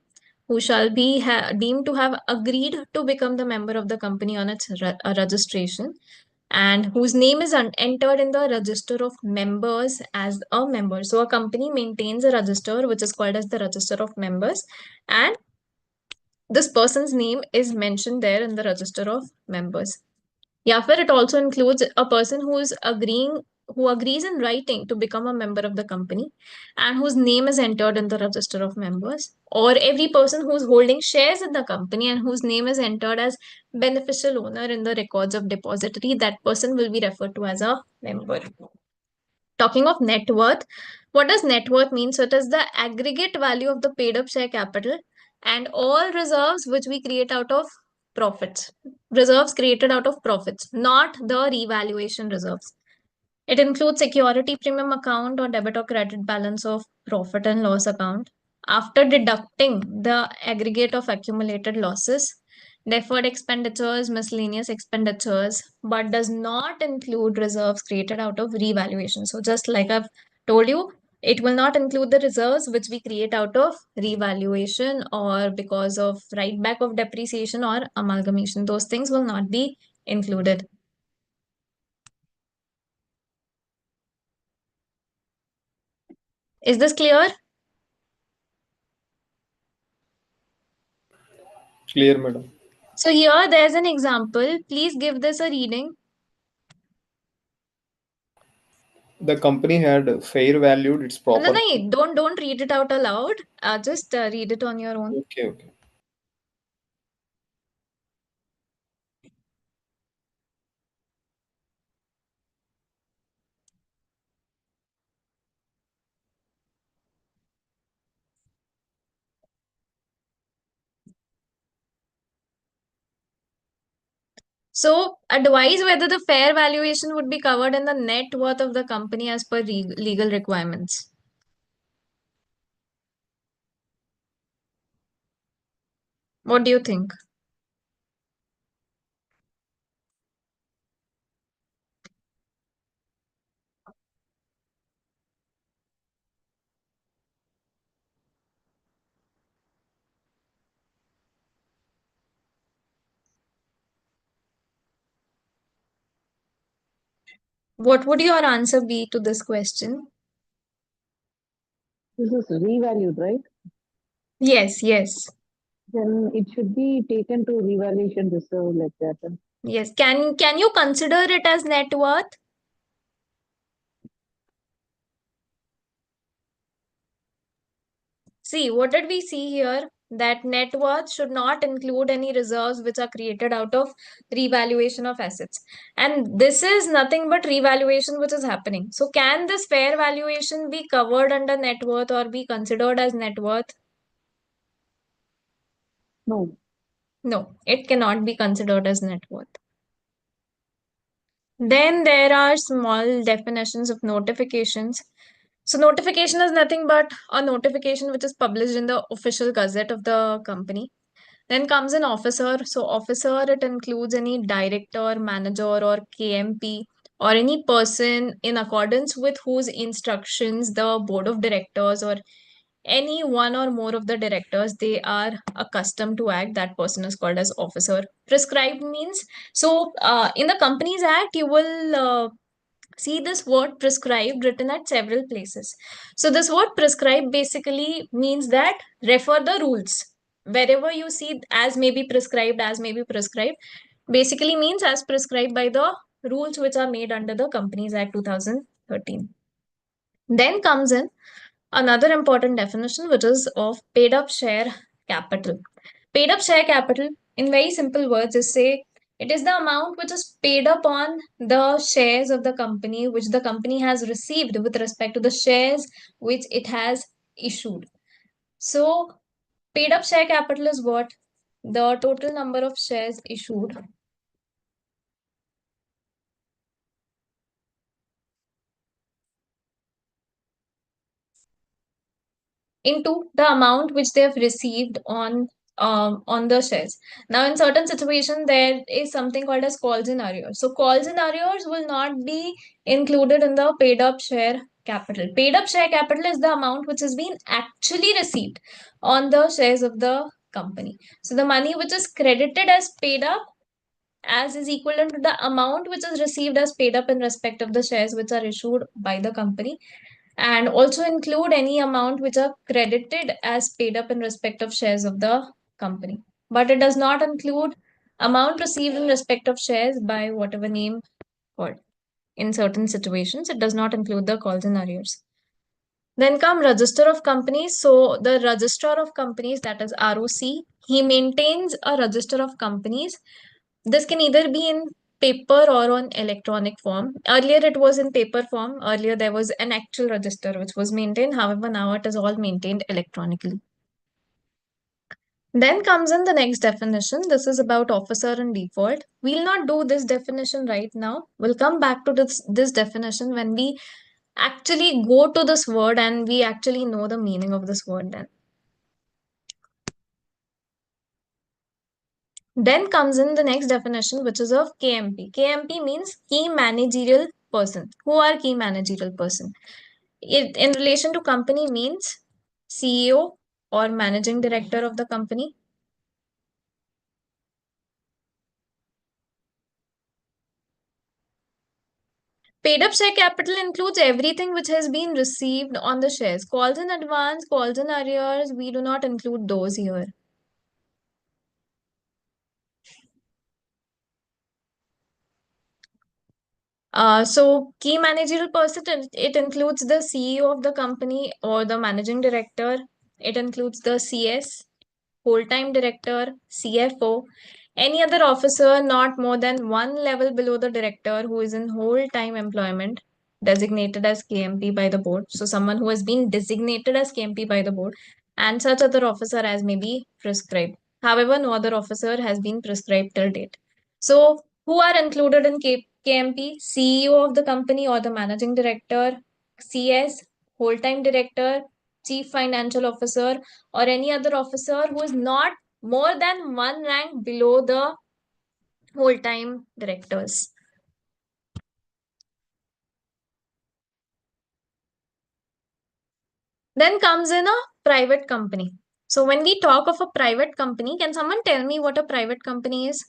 [SPEAKER 1] who shall be deemed to have agreed to become the member of the company on its registration, and whose name is entered in the register of members as a member. So a company maintains a register which is called as the register of members, and this person's name is mentioned there in the register of members. Yeah, for it also includes a person who agrees in writing to become a member of the company and whose name is entered in the register of members, or every person who's holding shares in the company and whose name is entered as beneficial owner in the records of depository. That person will be referred to as a member. Talking of net worth, what does net worth mean? So it is the aggregate value of the paid up share capital and all reserves which we create out of profits. Reserves created out of profits, not the revaluation reserves. It includes security premium account or debit or credit balance of profit and loss account. After deducting the aggregate of accumulated losses, deferred expenditures, miscellaneous expenditures, but does not include reserves created out of revaluation. So just like I've told you, it will not include the reserves which we create out of revaluation or because of write back of depreciation or amalgamation. Those things will not be included. Is this clear?
[SPEAKER 2] Clear, madam.
[SPEAKER 1] So here there's an example. Please give this a reading.
[SPEAKER 2] The company had fair valued its
[SPEAKER 1] No,
[SPEAKER 2] property.
[SPEAKER 1] no, don't read it out aloud. Just read it on your own.
[SPEAKER 2] Okay, okay.
[SPEAKER 1] So advise whether the fair valuation would be covered in the net worth of the company as per legal requirements. What do you think? What would your answer be to this question?
[SPEAKER 3] This is revalued, right?
[SPEAKER 1] Yes, yes,
[SPEAKER 3] Then it should be taken to revaluation reserve like that.
[SPEAKER 1] yes. Can you consider it as net worth? See, what did we see here? That net worth should not include any reserves which are created out of revaluation of assets. And this is nothing but revaluation which is happening. So, can this fair valuation be covered under net worth or be considered as net worth?
[SPEAKER 3] No.
[SPEAKER 1] No, it cannot be considered as net worth. Then there are small definitions of notifications. So notification is nothing but a notification which is published in the official gazette of the company. Then comes an officer. So officer, it includes any director, manager or KMP or any person in accordance with whose instructions the board of directors or any one or more of the directors they are accustomed to act. That person is called as officer. Prescribed means, so in the companies act you will see this word prescribed written at several places. So this word prescribed basically means that refer the rules. Wherever you see as may be prescribed, basically means as prescribed by the rules which are made under the Companies Act 2013. Then comes in another important definition, which is of paid up share capital. Paid up share capital, in very simple words, is say it is the amount which is paid up on the shares of the company which the company has received with respect to the shares which it has issued. So, paid up share capital is what? The total number of shares issued into the amount which they have received on the shares. Now, in certain situations, there is something called as calls in arrears. So, calls in arrears will not be included in the paid up share capital. Paid up share capital is the amount which has been actually received on the shares of the company. So, the money which is credited as paid up as is equivalent to the amount which is received as paid up in respect of the shares which are issued by the company, and also include any amount which are credited as paid up in respect of shares of the company. But it does not include amount received in respect of shares by whatever name called. In certain situations, it does not include the calls and arrears. Then come register of companies. So the registrar of companies, that is ROC, he maintains a register of companies. This can either be in paper or on electronic form. Earlier it was in paper form. Earlier there was an actual register which was maintained. However, now it is all maintained electronically. Then comes in the next definition. This is about officer and default. We'll not do this definition right now. We'll come back to this definition when we actually go to this word and we actually know the meaning of this word then. Then comes in the next definition, which is of KMP. KMP means key managerial person. Who are key managerial person? It in relation to company means CEO or managing director of the company. Paid up share capital includes everything which has been received on the shares. Calls in advance, calls in arrears, we do not include those here. So key managerial person, it includes the CEO of the company or the managing director. It includes the CS, whole-time director, CFO, any other officer not more than one level below the director who is in whole-time employment designated as KMP by the board. So someone who has been designated as KMP by the board, and such other officer as may be prescribed. However, no other officer has been prescribed till date. So Who are included in KMP? CEO of the company or the managing director, CS, whole-time director, chief financial officer, or any other officer who is not more than one rank below the whole-time directors. Then comes in a private company. So when we talk of a private company, can someone tell me what a private company is?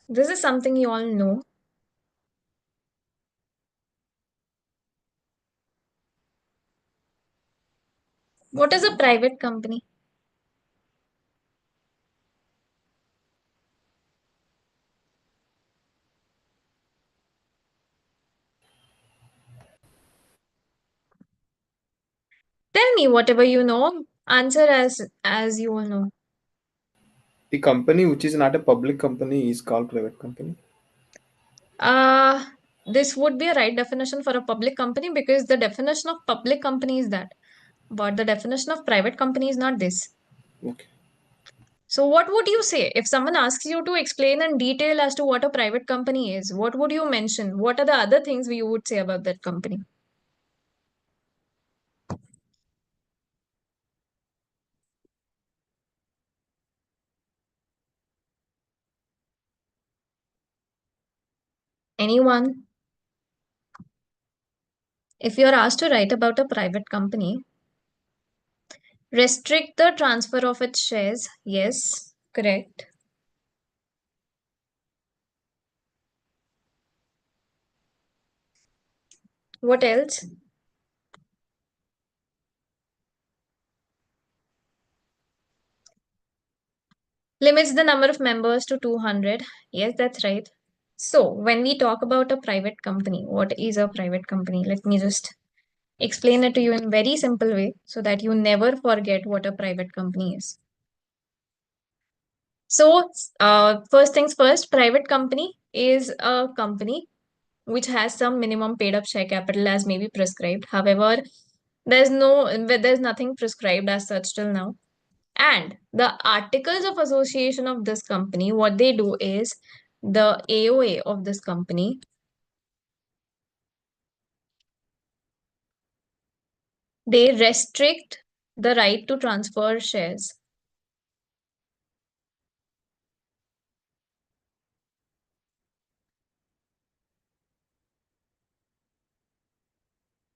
[SPEAKER 1] This is something you all know. What is a private company? Tell me whatever you know. Answer as you all know.
[SPEAKER 2] The company which is not a public company is called private company.
[SPEAKER 1] This would be a right definition for a public company because the definition of public company is that, but the definition of private company is not this.
[SPEAKER 2] Okay.
[SPEAKER 1] So what would you say if someone asks you to explain in detail as to what a private company is? What would you mention? What are the other things you would say about that company? Anyone? If you're asked to write about a private company, restrict the transfer of its shares. Yes, correct. What else? Limits the number of members to 200. Yes, that's right. So, when we talk about a private company, what is a private company? Let me just explain it to you in very simple way so that you never forget what a private company is. So, first things first, private company is a company which has some minimum paid up share capital as may be prescribed. However, there's nothing prescribed as such till now. And the articles of association of this company, what they do is the AOA of this company, they restrict the right to transfer shares.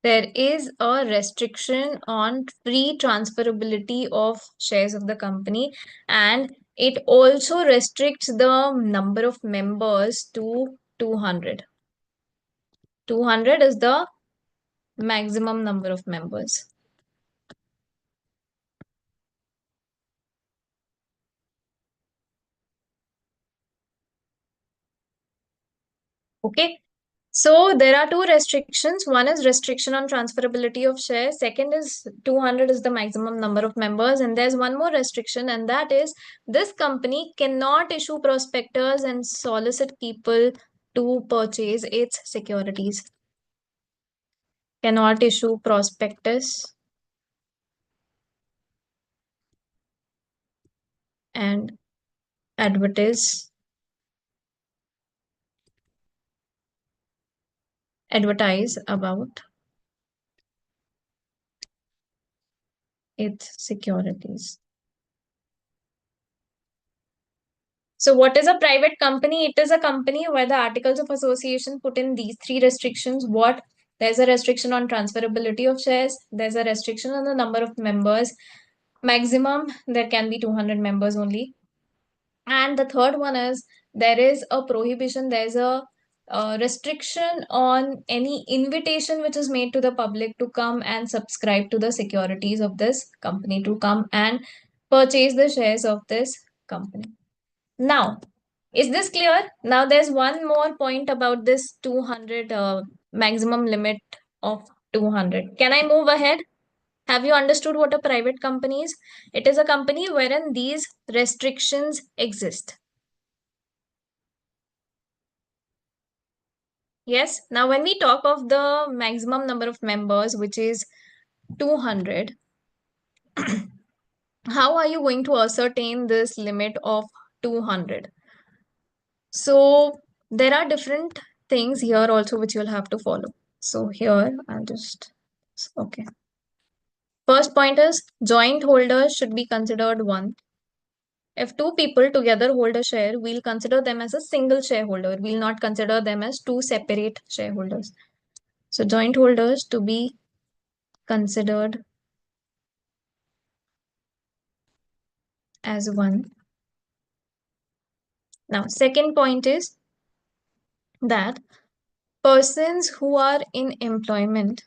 [SPEAKER 1] There is a restriction on free transferability of shares of the company, and it also restricts the number of members to 200. 200 is the maximum number of members. Okay. So there are two restrictions. One is restriction on transferability of shares. Second is 200 is the maximum number of members. And there's one more restriction, and that is this company cannot issue prospectus and solicit people to purchase its securities. Cannot issue prospectus and advertise about its securities. So what is a private company? It is a company where the articles of association put in these three restrictions. What? There's a restriction on transferability of shares. There's a restriction on the number of members. Maximum, there can be 200 members only. And the third one is there is a prohibition. There's a restriction on any invitation which is made to the public to come and subscribe to the securities of this company, to come and purchase the shares of this company. Now, is this clear? Now, there's one more point about this 200 maximum limit of 200. Can I move ahead? Have you understood what a private company is? It is a company wherein these restrictions exist. Yes. Now, when we talk of the maximum number of members, which is 200, how are you going to ascertain this limit of 200? So there are different things here also which you'll have to follow. So here I'll just, okay. First point is joint holders should be considered one. If two people together hold a share, we'll consider them as a single shareholder. We'll not consider them as two separate shareholders. So joint holders to be considered as one. Now, second point is that persons who are in employment,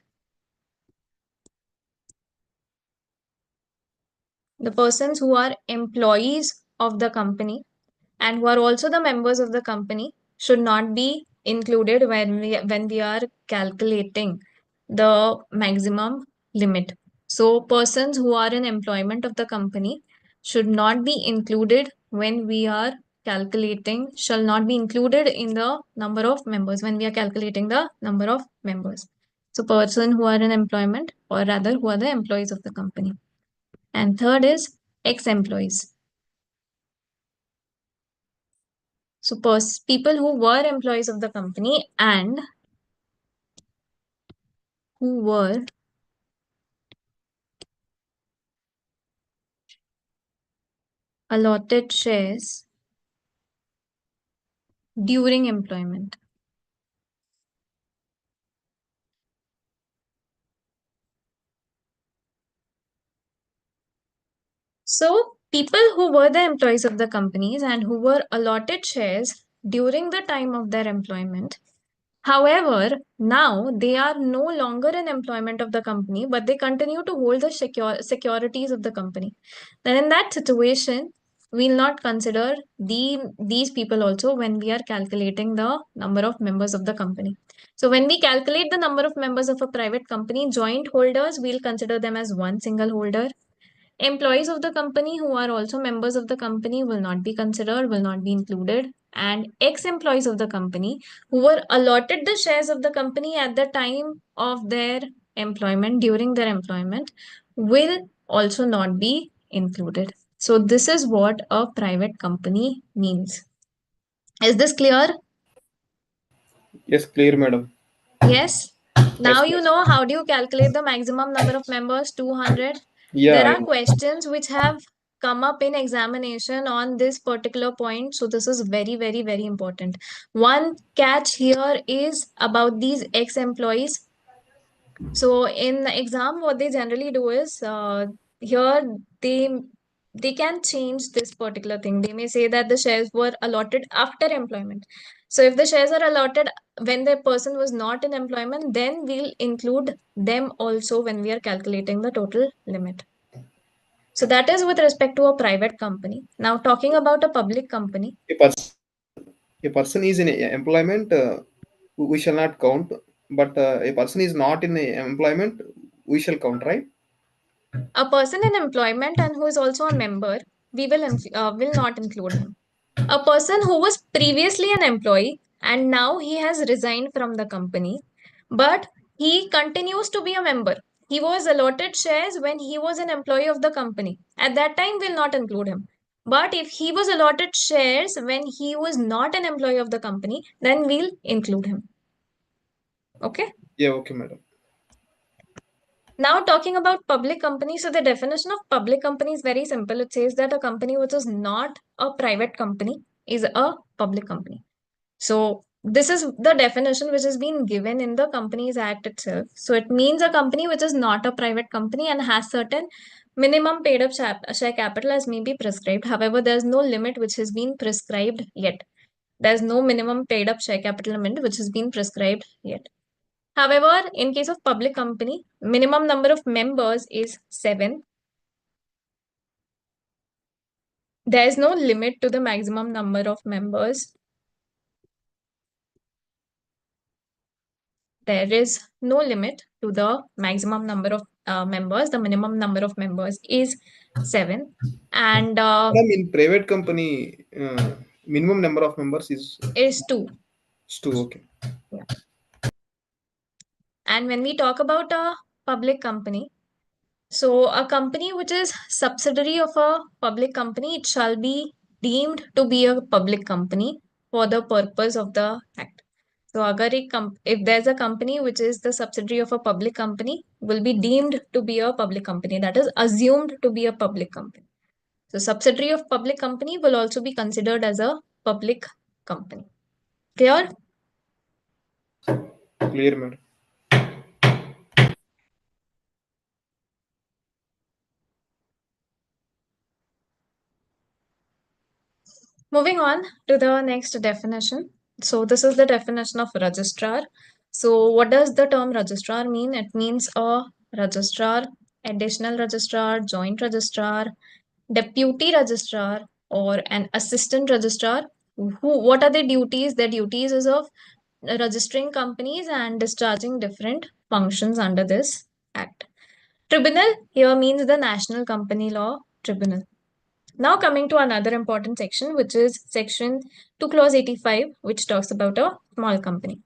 [SPEAKER 1] the persons who are employees of the company and who are also the members of the company should not be included when we are calculating the maximum limit. So persons who are in employment of the company should not be included when we are calculating, shall not be included in the number of members when we are calculating the number of members. So person who are in employment, or rather who are the employees of the company. And third is ex-employees. So people who were employees of the company and who were allotted shares during employment. So people who were the employees of the companies and who were allotted shares during the time of their employment. However, now they are no longer in employment of the company, but they continue to hold the securities of the company. Then in that situation, we'll not consider these people also when we are calculating the number of members of the company. So when we calculate the number of members of a private company, joint holders, we'll consider them as one single holder. Employees of the company who are also members of the company will not be considered, will not be included. And ex-employees of the company who were allotted the shares of the company at the time of their employment, during their employment, will also not be included. So this is what a private company means. Is this clear?
[SPEAKER 2] Yes, clear, madam.
[SPEAKER 1] Yes. Now
[SPEAKER 2] Yes,
[SPEAKER 1] you
[SPEAKER 2] madam.
[SPEAKER 1] know how do you calculate the maximum number of members, 200.
[SPEAKER 2] Yeah,
[SPEAKER 1] There
[SPEAKER 2] I
[SPEAKER 1] are
[SPEAKER 2] know.
[SPEAKER 1] questions which have come up in examination on this particular point. So this is very, very, very important. One catch here is about these ex-employees. So in the exam, what they generally do is here they can change this particular thing. They may say that the shares were allotted after employment. So if the shares are allotted when the person was not in employment, then we'll include them also when we are calculating the total limit. So that is with respect to a private company. Now talking about a public company.
[SPEAKER 2] A person is in employment, we shall not count, but a person is not in employment, we shall count, right?
[SPEAKER 1] A person in employment and who is also a member, we will not include him. A person who was previously an employee and now he has resigned from the company, but he continues to be a member. He was allotted shares when he was an employee of the company. At that time, we'll not include him. But if he was allotted shares when he was not an employee of the company, then we'll include him. Okay.
[SPEAKER 2] Yeah, okay, madam.
[SPEAKER 1] Now, talking about public company. So, the definition of public company is very simple. It says that a company which is not a private company is a public company. So this is the definition which has been given in the Companies Act itself. So it means a company which is not a private company and has certain minimum paid up share capital as may be prescribed. However, there's no limit which has been prescribed yet. There's no minimum paid up share capital limit which has been prescribed yet. However, in case of public company, minimum number of members is 7. There is no limit to the maximum number of members. There is no limit to the maximum number of members. The minimum number of members is 7. And
[SPEAKER 2] Madam, in private company, minimum number of members
[SPEAKER 1] is 2.
[SPEAKER 2] is two. Okay.
[SPEAKER 1] Yeah. And when we talk about a public company, so a company which is subsidiary of a public company, it shall be deemed to be a public company. for the purpose of the act. So if there's a company which is the subsidiary of a public company, will be deemed to be a public company, that is assumed to be a public company. So subsidiary of public company will also be considered as a public company. Clear?
[SPEAKER 2] Clear, madam.
[SPEAKER 1] Moving on to the next definition. So this is the definition of registrar. So what does the term registrar mean? It means a registrar, additional registrar, joint registrar, deputy registrar, or an assistant registrar. What are their duties? Their duties is of registering companies and discharging different functions under this act. Tribunal here means the National Company Law Tribunal. Now coming to another important section, which is section 2 clause 85, which talks about a small company.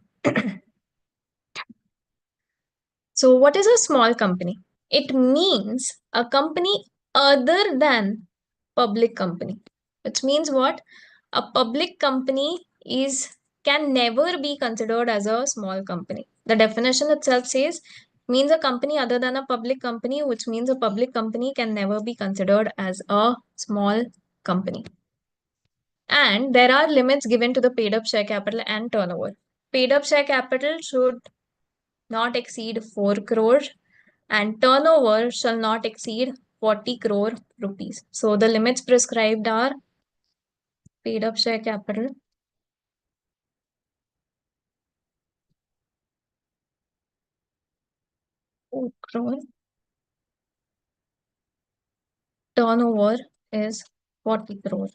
[SPEAKER 1] So what is a small company? It means a company other than public company. Which means what? A public company can never be considered as a small company. The definition itself says means a company other than a public company, which means a public company can never be considered as a small company. And there are limits given to the paid up share capital and turnover. Paid up share capital should not exceed 4 crore and turnover shall not exceed 40 crore rupees. So the limits prescribed are paid up share capital, 4 crore, turnover is 40 crore,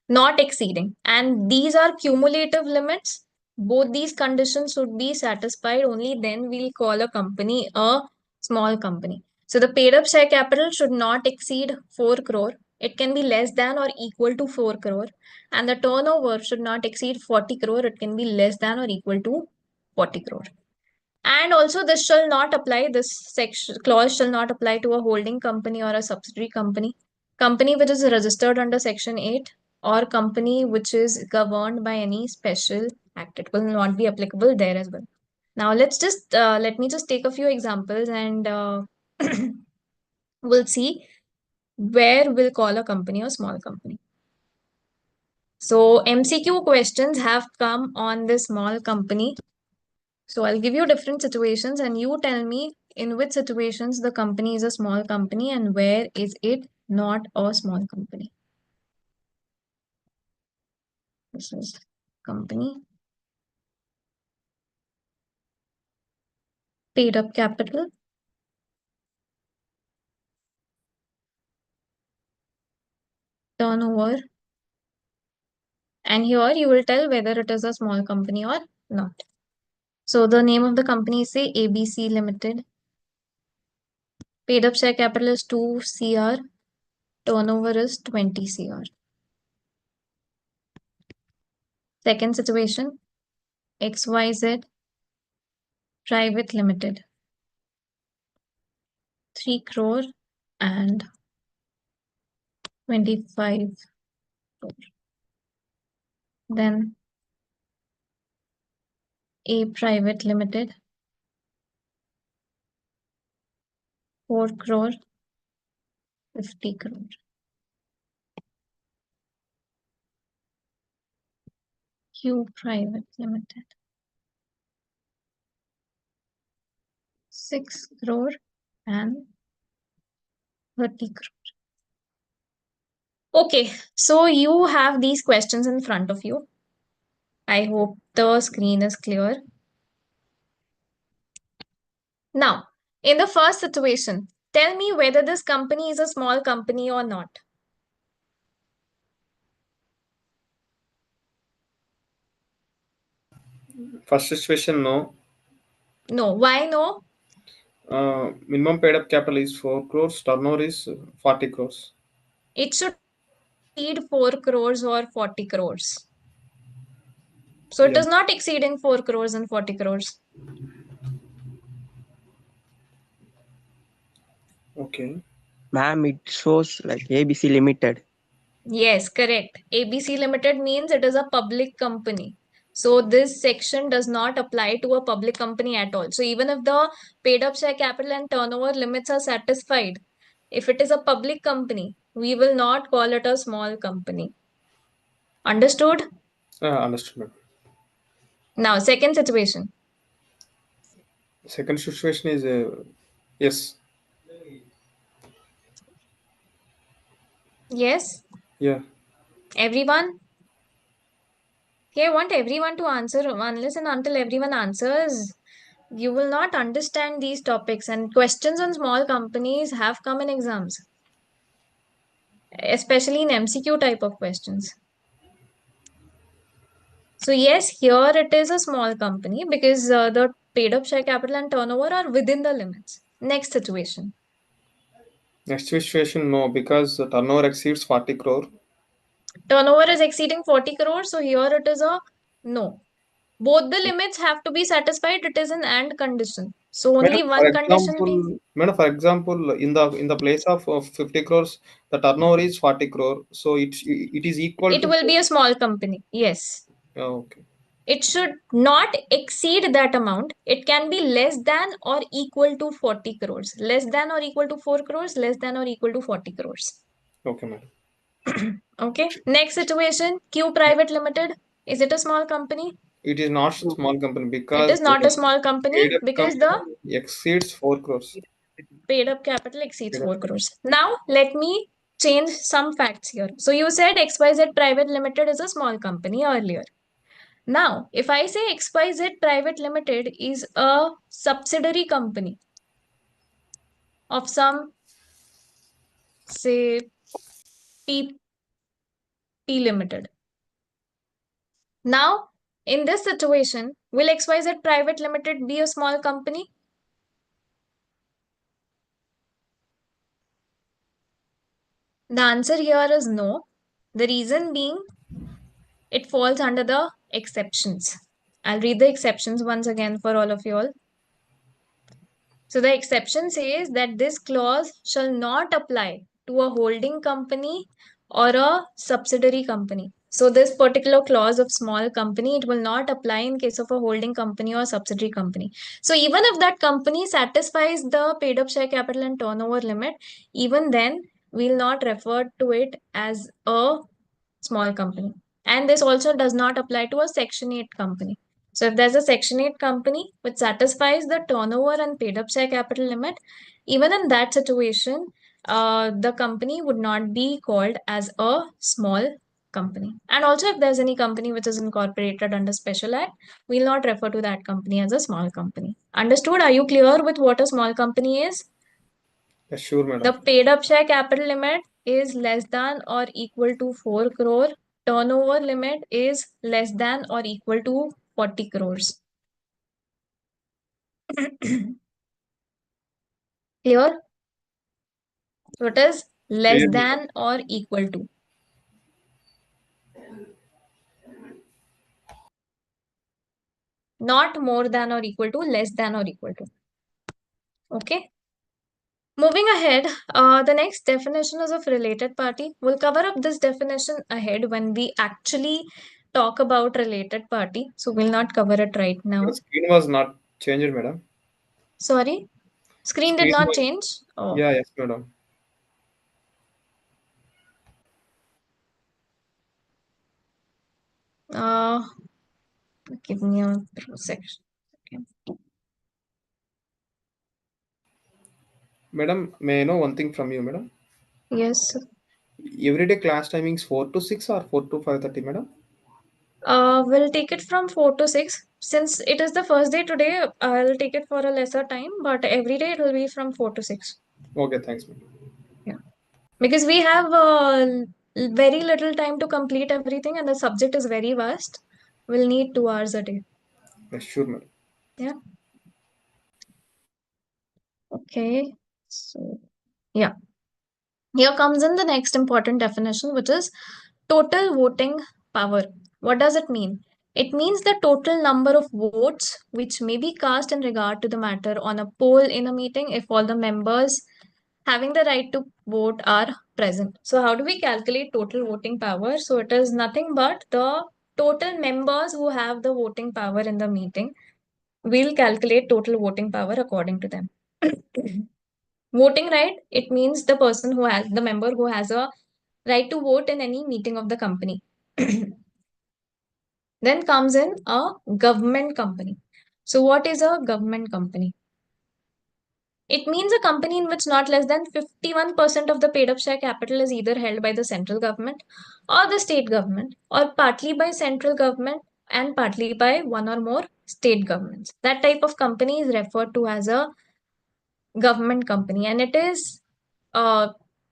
[SPEAKER 1] not exceeding. And these are cumulative limits. Both these conditions should be satisfied, only then we'll call a company a small company. So the paid up share capital should not exceed 4 crore. It can be less than or equal to 4 crore. And the turnover should not exceed 40 crore. It can be less than or equal to 40 crore. And also this shall not apply, this section clause shall not apply to a holding company or a subsidiary company, company which is registered under section 8, or company which is governed by any special act. It will not be applicable there as well. Now let me just take a few examples and we'll see where we'll call a company a small company. So MCQ questions have come on this small company. So I'll give you different situations and you tell me in which situations the company is a small company and where is it not a small company. This is company. Paid up capital. Turnover. And here you will tell whether it is a small company or not. So the name of the company is say ABC Limited. Paid up share capital is 2 CR. Turnover is 20 CR. Second situation, XYZ Private Limited. 3 crore and 25 crore. Then A Private Limited, 4 crore, 50 crore. Q Private Limited, 6 crore and 30 crore. Okay, so you have these questions in front of you. I hope the screen is clear. Now, in the first situation, tell me whether this company is a small company or not.
[SPEAKER 2] First situation, no.
[SPEAKER 1] No. Why no?
[SPEAKER 2] Minimum paid up capital is 4 crores, turnover is 40 crores.
[SPEAKER 1] It should exceed 4 crores or 40 crores. So it is not exceeding 4 crores and 40 crores.
[SPEAKER 2] Okay.
[SPEAKER 5] Ma'am, it shows like ABC Limited.
[SPEAKER 1] Yes, correct. ABC Limited means it is a public company. So this section does not apply to a public company at all. So even if the paid up share capital and turnover limits are satisfied, if it is a public company, we will not call it a small company. Understood?
[SPEAKER 2] Understood, madam.
[SPEAKER 1] Now, second situation.
[SPEAKER 2] Second situation is yes.
[SPEAKER 1] Yes,
[SPEAKER 2] Yeah.
[SPEAKER 1] everyone? Okay, I want everyone to answer unless and until everyone answers. You will not understand these topics, and questions on small companies have come in exams, especially in MCQ type of questions. So yes, here it is a small company because the paid up share capital and turnover are within the limits. Next situation.
[SPEAKER 2] Next situation, no, because the turnover exceeds 40 crore.
[SPEAKER 1] Turnover is exceeding 40 crores, so here it is a no. Both the limits have to be satisfied. It is an and condition. So
[SPEAKER 2] Madam,
[SPEAKER 1] only
[SPEAKER 2] for
[SPEAKER 1] one condition being
[SPEAKER 2] example, madam, for example, in the place of 50 crores, the turnover is 40 crore, so it is equal
[SPEAKER 1] it
[SPEAKER 2] to.
[SPEAKER 1] will be a small company. Yes.
[SPEAKER 2] Okay.
[SPEAKER 1] It should not exceed that amount. It can be less than or equal to 40 crores. Less than or equal to 4 crores, less than or equal to 40 crores.
[SPEAKER 2] Okay, madam.
[SPEAKER 1] Okay. Next situation, Q Private Limited. Is it a small company?
[SPEAKER 2] It is not
[SPEAKER 3] No.
[SPEAKER 2] small company
[SPEAKER 1] It
[SPEAKER 2] because
[SPEAKER 1] is not a
[SPEAKER 2] the
[SPEAKER 1] small company
[SPEAKER 2] paid up
[SPEAKER 1] because the
[SPEAKER 2] company exceeds 4 crores.
[SPEAKER 1] paid up capital exceeds
[SPEAKER 2] Paid up
[SPEAKER 1] 4 crores. Now, let me change some facts here. So, you said XYZ Private Limited is a small company earlier. Now, if I say XYZ Private Limited is a subsidiary company of some, say, P Limited. Now, in this situation, will XYZ Private Limited be a small company? The answer here is no. The reason being it falls under the exceptions. I'll read the exceptions once again for all of you all. So the exception says that this clause shall not apply to a holding company or a subsidiary company. So this particular clause of small company, it will not apply in case of a holding company or subsidiary company. So even if that company satisfies the paid up share capital and turnover limit, even then we'll not refer to it as a small company. And this also does not apply to a Section 8 company. So if there's a Section 8 company which satisfies the turnover and paid up share capital limit, even in that situation, the company would not be called as a small company. And also, if there's any company which is incorporated under Special Act, we'll not refer to that company as a small company. Understood? Are you clear with what a small company is?
[SPEAKER 2] Yes, sure,
[SPEAKER 1] The
[SPEAKER 2] madam.
[SPEAKER 1] paid up share capital limit is less than or equal to 4 crore. Turnover limit is less than or equal to 40 crores. Clear? So it is less
[SPEAKER 2] Clear, madam.
[SPEAKER 1] than or equal to. Not more than or equal to, less than or equal to. Okay. Moving ahead, the next definition is of related party. We'll cover up this definition ahead when we actually talk about related party. So we'll not cover it right
[SPEAKER 2] The
[SPEAKER 1] now.
[SPEAKER 2] screen was not changed, madam.
[SPEAKER 1] Sorry, screen did
[SPEAKER 2] Screen
[SPEAKER 1] not
[SPEAKER 2] was,
[SPEAKER 1] change. Oh,
[SPEAKER 2] yeah, yes, madam.
[SPEAKER 1] uh, give me a section.
[SPEAKER 2] Madam, may I know one thing from you, madam?
[SPEAKER 1] Yes.
[SPEAKER 2] Everyday class timings 4 to 6 or 4 to 5:30, madam?
[SPEAKER 1] We'll take it from 4 to 6. Since it is the first day today, I'll take it for a lesser time, but every day it will be from 4 to 6.
[SPEAKER 2] Okay, thanks, madam.
[SPEAKER 1] Yeah. Because we have very little time to complete everything and the subject is very vast. We'll need 2 hours a day.
[SPEAKER 2] Yes, sure, madam.
[SPEAKER 1] Yeah. Okay. So, yeah. Here comes in the next important definition, which is total voting power. What does it mean? It means the total number of votes which may be cast in regard to the matter on a poll in a meeting if all the members having the right to vote are present. So how do we calculate total voting power? So it is nothing but the total members who have the voting power in the meeting. We'll calculate total voting power according to them. Voting right, it means the person who has, the member who has a right to vote in any meeting of the company. Then comes in a government company. So what is a government company? It means a company in which not less than 51% of the paid up share capital is either held by the central government or the state government, or partly by central government and partly by one or more state governments. That type of company is referred to as a government company, and it is uh,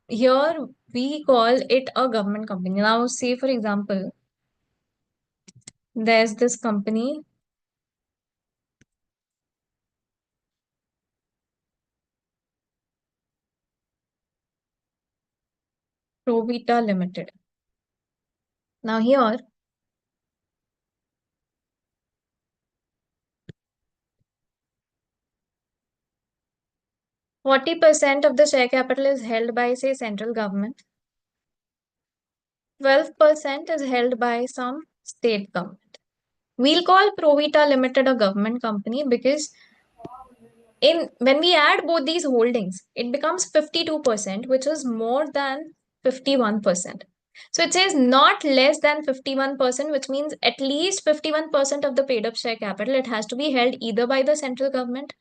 [SPEAKER 1] here we call it a government company. Now, say for example, there's this company, Provita Limited. Now here 40% of the share capital is held by, say, central government. 12% is held by some state government. We'll call Provita Limited a government company because in when we add both these holdings, it becomes 52%, which is more than 51%. So it says not less than 51%, which means at least 51% of the paid up share capital. It has to be held either by the central government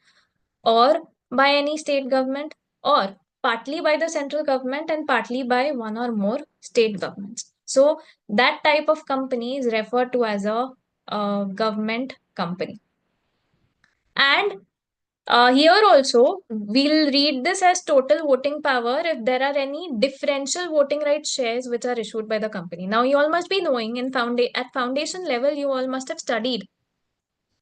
[SPEAKER 1] or by any state government, or partly by the central government and partly by one or more state governments. So that type of company is referred to as a government company. And here also, we'll read this as total voting power if there are any differential voting rights shares which are issued by the company. Now, you all must be knowing at foundation level, you all must have studied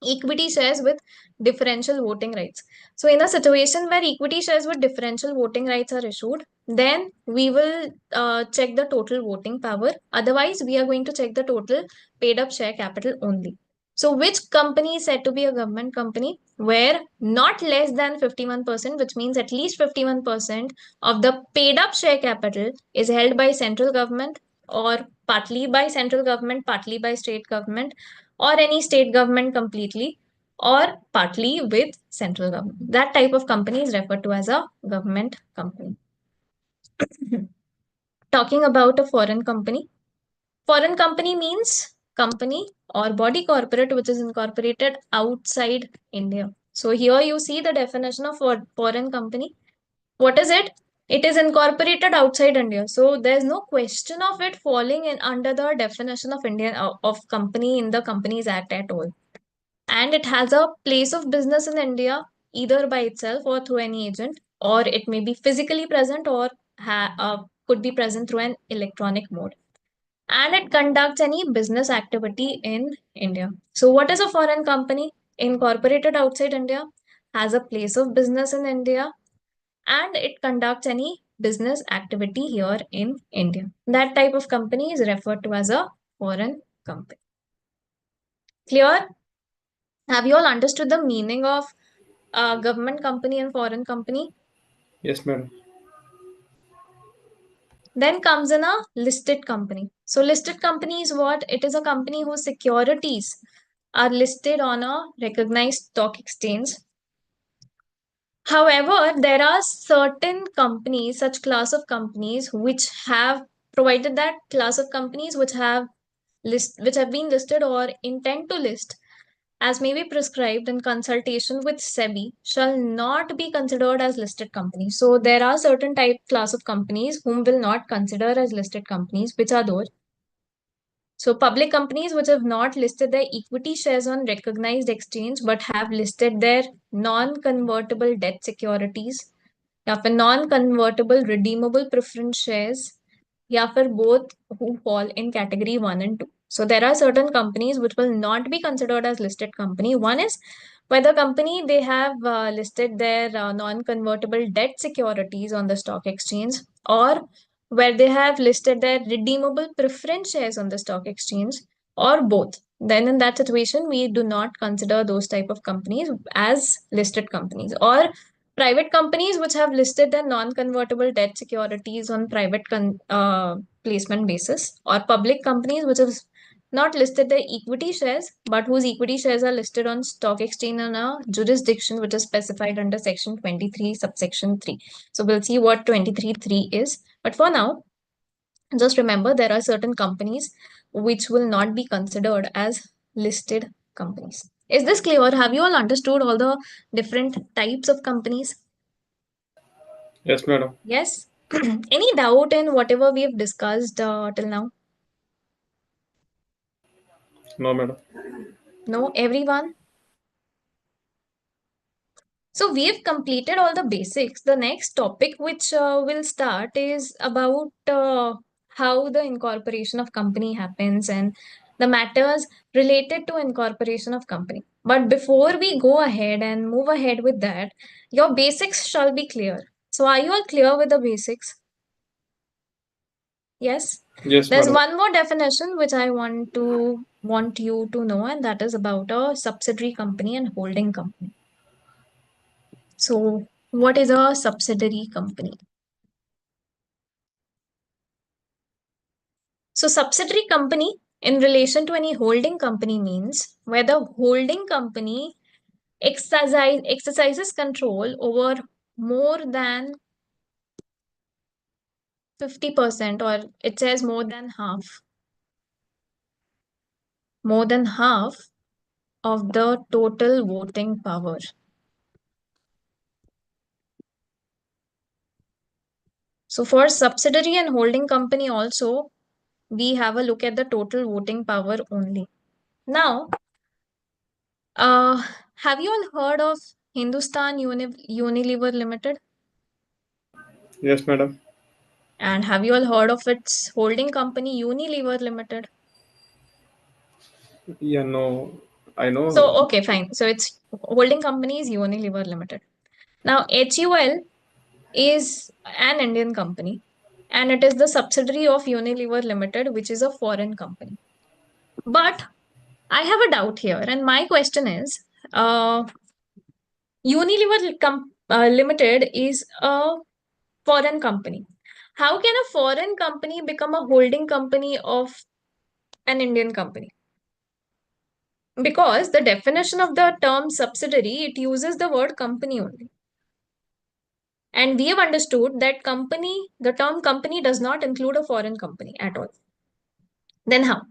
[SPEAKER 1] equity shares with differential voting rights. So in a situation where equity shares with differential voting rights are issued, then we will check the total voting power. Otherwise, we are going to check the total paid up share capital only. So which company is said to be a government company? Where not less than 51%, which means at least 51% of the paid up share capital is held by central government, or partly by central government, partly by state government, or any state government completely, or partly with central government. That type of company is referred to as a government company. Talking about a foreign company. Foreign company means company or body corporate which is incorporated outside India. So here you see the definition of foreign company. What is it? It is incorporated outside India. So there's no question of it falling in under the definition of Indian of company in the Companies Act at all. And it has a place of business in India either by itself or through any agent, or it may be physically present or could be present through an electronic mode. And it conducts any business activity in India. So, what is a foreign company? Incorporated outside India, has a place of business in India, and it conducts any business activity here in India. That type of company is referred to as a foreign company. Clear? Have you all understood the meaning of government company and foreign company?
[SPEAKER 2] Yes, madam.
[SPEAKER 1] Then comes in a listed company. So listed company is what? It is a company whose securities are listed on a recognized stock exchange. However, there are certain companies, such class of companies, which have provided that class of companies which have been listed or intend to list as may be prescribed in consultation with SEBI shall not be considered as listed companies. So there are certain class of companies whom will not consider as listed companies, which are those. So public companies which have not listed their equity shares on recognized exchange but have listed their non-convertible debt securities, या फिर non-convertible redeemable preference shares, या फिर both who fall in category 1 and 2. So there are certain companies which will not be considered as listed company. One is where the company they have listed their non-convertible debt securities on the stock exchange, or where they have listed their redeemable preference shares on the stock exchange, or both. Then in that situation, we do not consider those type of companies as listed companies. Or private companies which have listed their non-convertible debt securities on private placement basis, or public companies which have not listed their equity shares, but whose equity shares are listed on stock exchange in a jurisdiction which is specified under section 23, subsection 3. So we'll see what 23(3) is. But for now, just remember there are certain companies which will not be considered as listed companies. Is this clear? Have you all understood all the different types of companies?
[SPEAKER 2] Yes, madam.
[SPEAKER 1] Yes. Any doubt in whatever we have discussed till now?
[SPEAKER 2] No, madam.
[SPEAKER 1] No, everyone? So we have completed all the basics. The next topic which will start is about how the incorporation of company happens and the matters related to incorporation of company. But before we go ahead and move ahead with that, your basics shall be clear. So are you all clear with the basics? Yes.
[SPEAKER 2] Yes,
[SPEAKER 1] There's
[SPEAKER 2] madam.
[SPEAKER 1] one more definition which I want you to know, and that is about a subsidiary company and holding company. So, what is a subsidiary company? So, subsidiary company in relation to any holding company means where the holding company exercises control over more than 50%, or it says more than half of the total voting power. So, for subsidiary and holding company also, we have a look at the total voting power only. Now, have you all heard of Hindustan Unilever Limited?
[SPEAKER 2] Yes, madam.
[SPEAKER 1] And have you all heard of its holding company Unilever Limited?
[SPEAKER 2] Yeah, no. I know.
[SPEAKER 1] So, okay, fine. So, its holding company is Unilever Limited. Now, HUL is an Indian company and it is the subsidiary of Unilever Limited, which is a foreign company. But I have a doubt here, and my question is Limited is a foreign company. How can a foreign company become a holding company of an Indian company? Because the definition of the term subsidiary, it uses the word company only. And we have understood that the term company does not include a foreign company at all. Then how?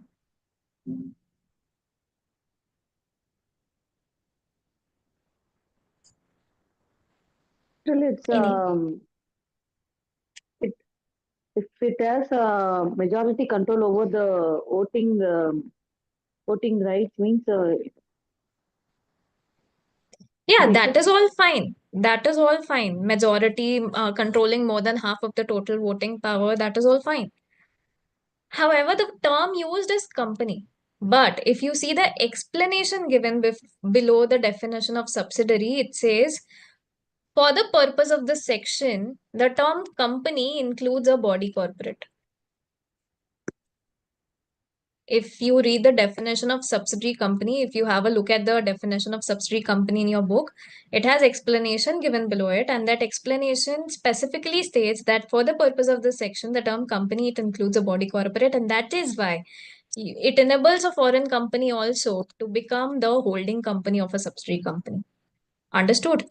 [SPEAKER 3] Still, it's
[SPEAKER 1] Any?
[SPEAKER 3] it, if it has majority control over the voting rights means
[SPEAKER 1] Yeah,
[SPEAKER 3] we
[SPEAKER 1] that
[SPEAKER 3] should.
[SPEAKER 1] is all fine. That is all fine. Majority controlling more than half of the total voting power, that is all fine. However, the term used is company. But if you see the explanation given below the definition of subsidiary, it says, for the purpose of this section, the term company includes a body corporate. If you read the definition of subsidiary company, if you have a look at the definition of subsidiary company in your book, it has explanation given below it, and that explanation specifically states that for the purpose of this section, the term company, it includes a body corporate, and that is why it enables a foreign company also to become the holding company of a subsidiary company. Understood?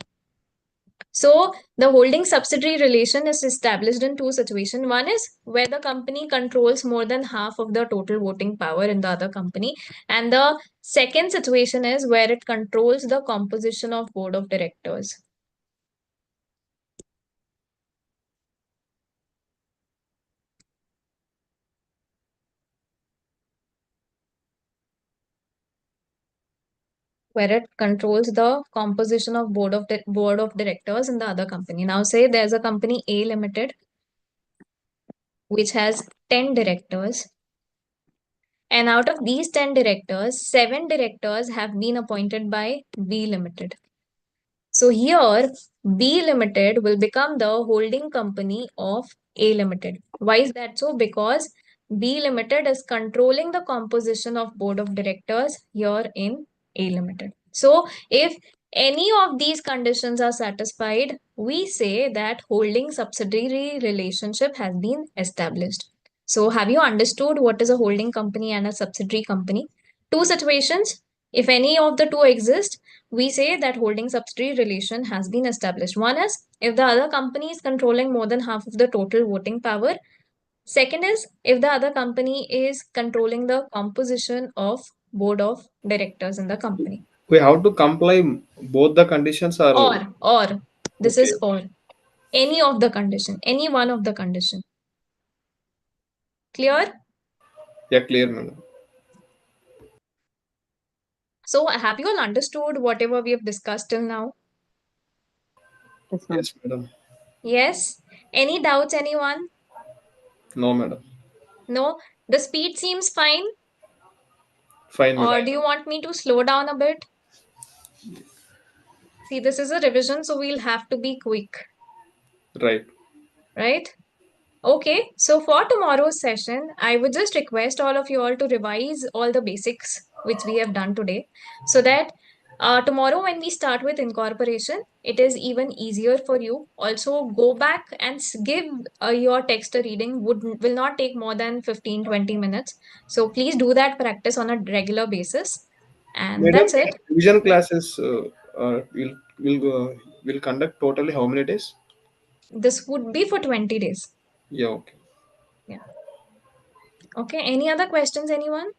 [SPEAKER 1] So the holding subsidiary relation is established in two situations. One is where the company controls more than half of the total voting power in the other company. And the second situation is where it controls the composition of board of directors. Where it controls the composition of board of directors in the other company. Now say there's a company A Limited which has 10 directors. And out of these 10 directors, 7 directors have been appointed by B Limited. So here, B Limited will become the holding company of A Limited. Why is that so? Because B Limited is controlling the composition of board of directors here in A Limited. So if any of these conditions are satisfied, we say that holding subsidiary relationship has been established. So, have you understood what is a holding company and a subsidiary company? Two situations. If any of the two exist, we say that holding subsidiary relation has been established. One is if the other company is controlling more than half of the total voting power. Second is if the other company is controlling the composition of board of directors in the company.
[SPEAKER 2] We have to comply both the conditions or
[SPEAKER 1] Or this
[SPEAKER 2] okay.
[SPEAKER 1] is or any of the condition, any one of the condition. Clear?
[SPEAKER 2] Yeah, clear, madam.
[SPEAKER 1] So have you all understood whatever we have discussed till now?
[SPEAKER 3] Yes, ma'am.
[SPEAKER 2] Yes, madam.
[SPEAKER 1] Yes. Any doubts, anyone?
[SPEAKER 2] No, madam.
[SPEAKER 1] No. The speed seems fine.
[SPEAKER 2] Fine, madam.
[SPEAKER 1] Or do you want me to slow down a bit? See, this is a revision, so we'll have to be quick,
[SPEAKER 2] Right.
[SPEAKER 1] right? Okay, so for tomorrow's session, I would just request all of you all to revise all the basics which we have done today so that tomorrow when we start with incorporation, it is even easier for you. Also, go back and give your text a reading will not take more than 15-20 minutes. So please do that practice on a regular basis. And
[SPEAKER 2] Madam,
[SPEAKER 1] that's it.
[SPEAKER 2] revision classes will conduct totally how many days?
[SPEAKER 1] This would be for 20 days.
[SPEAKER 2] Yeah, okay.
[SPEAKER 1] Yeah. Okay, any other questions, anyone?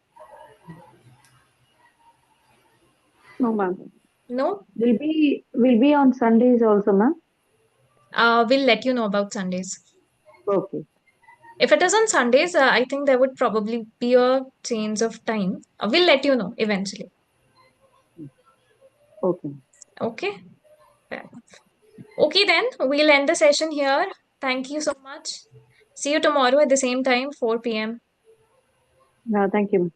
[SPEAKER 3] No, ma'am.
[SPEAKER 1] No?
[SPEAKER 3] Will be on Sundays also, ma'am.
[SPEAKER 1] We'll let you know about Sundays.
[SPEAKER 3] Okay.
[SPEAKER 1] If it is on Sundays, I think there would probably be a change of time. We'll let you know eventually.
[SPEAKER 3] Okay.
[SPEAKER 1] Okay. Fair enough. Okay, then we'll end the session here. Thank you so much. See you tomorrow at the same time, 4 p.m.
[SPEAKER 3] No, thank you.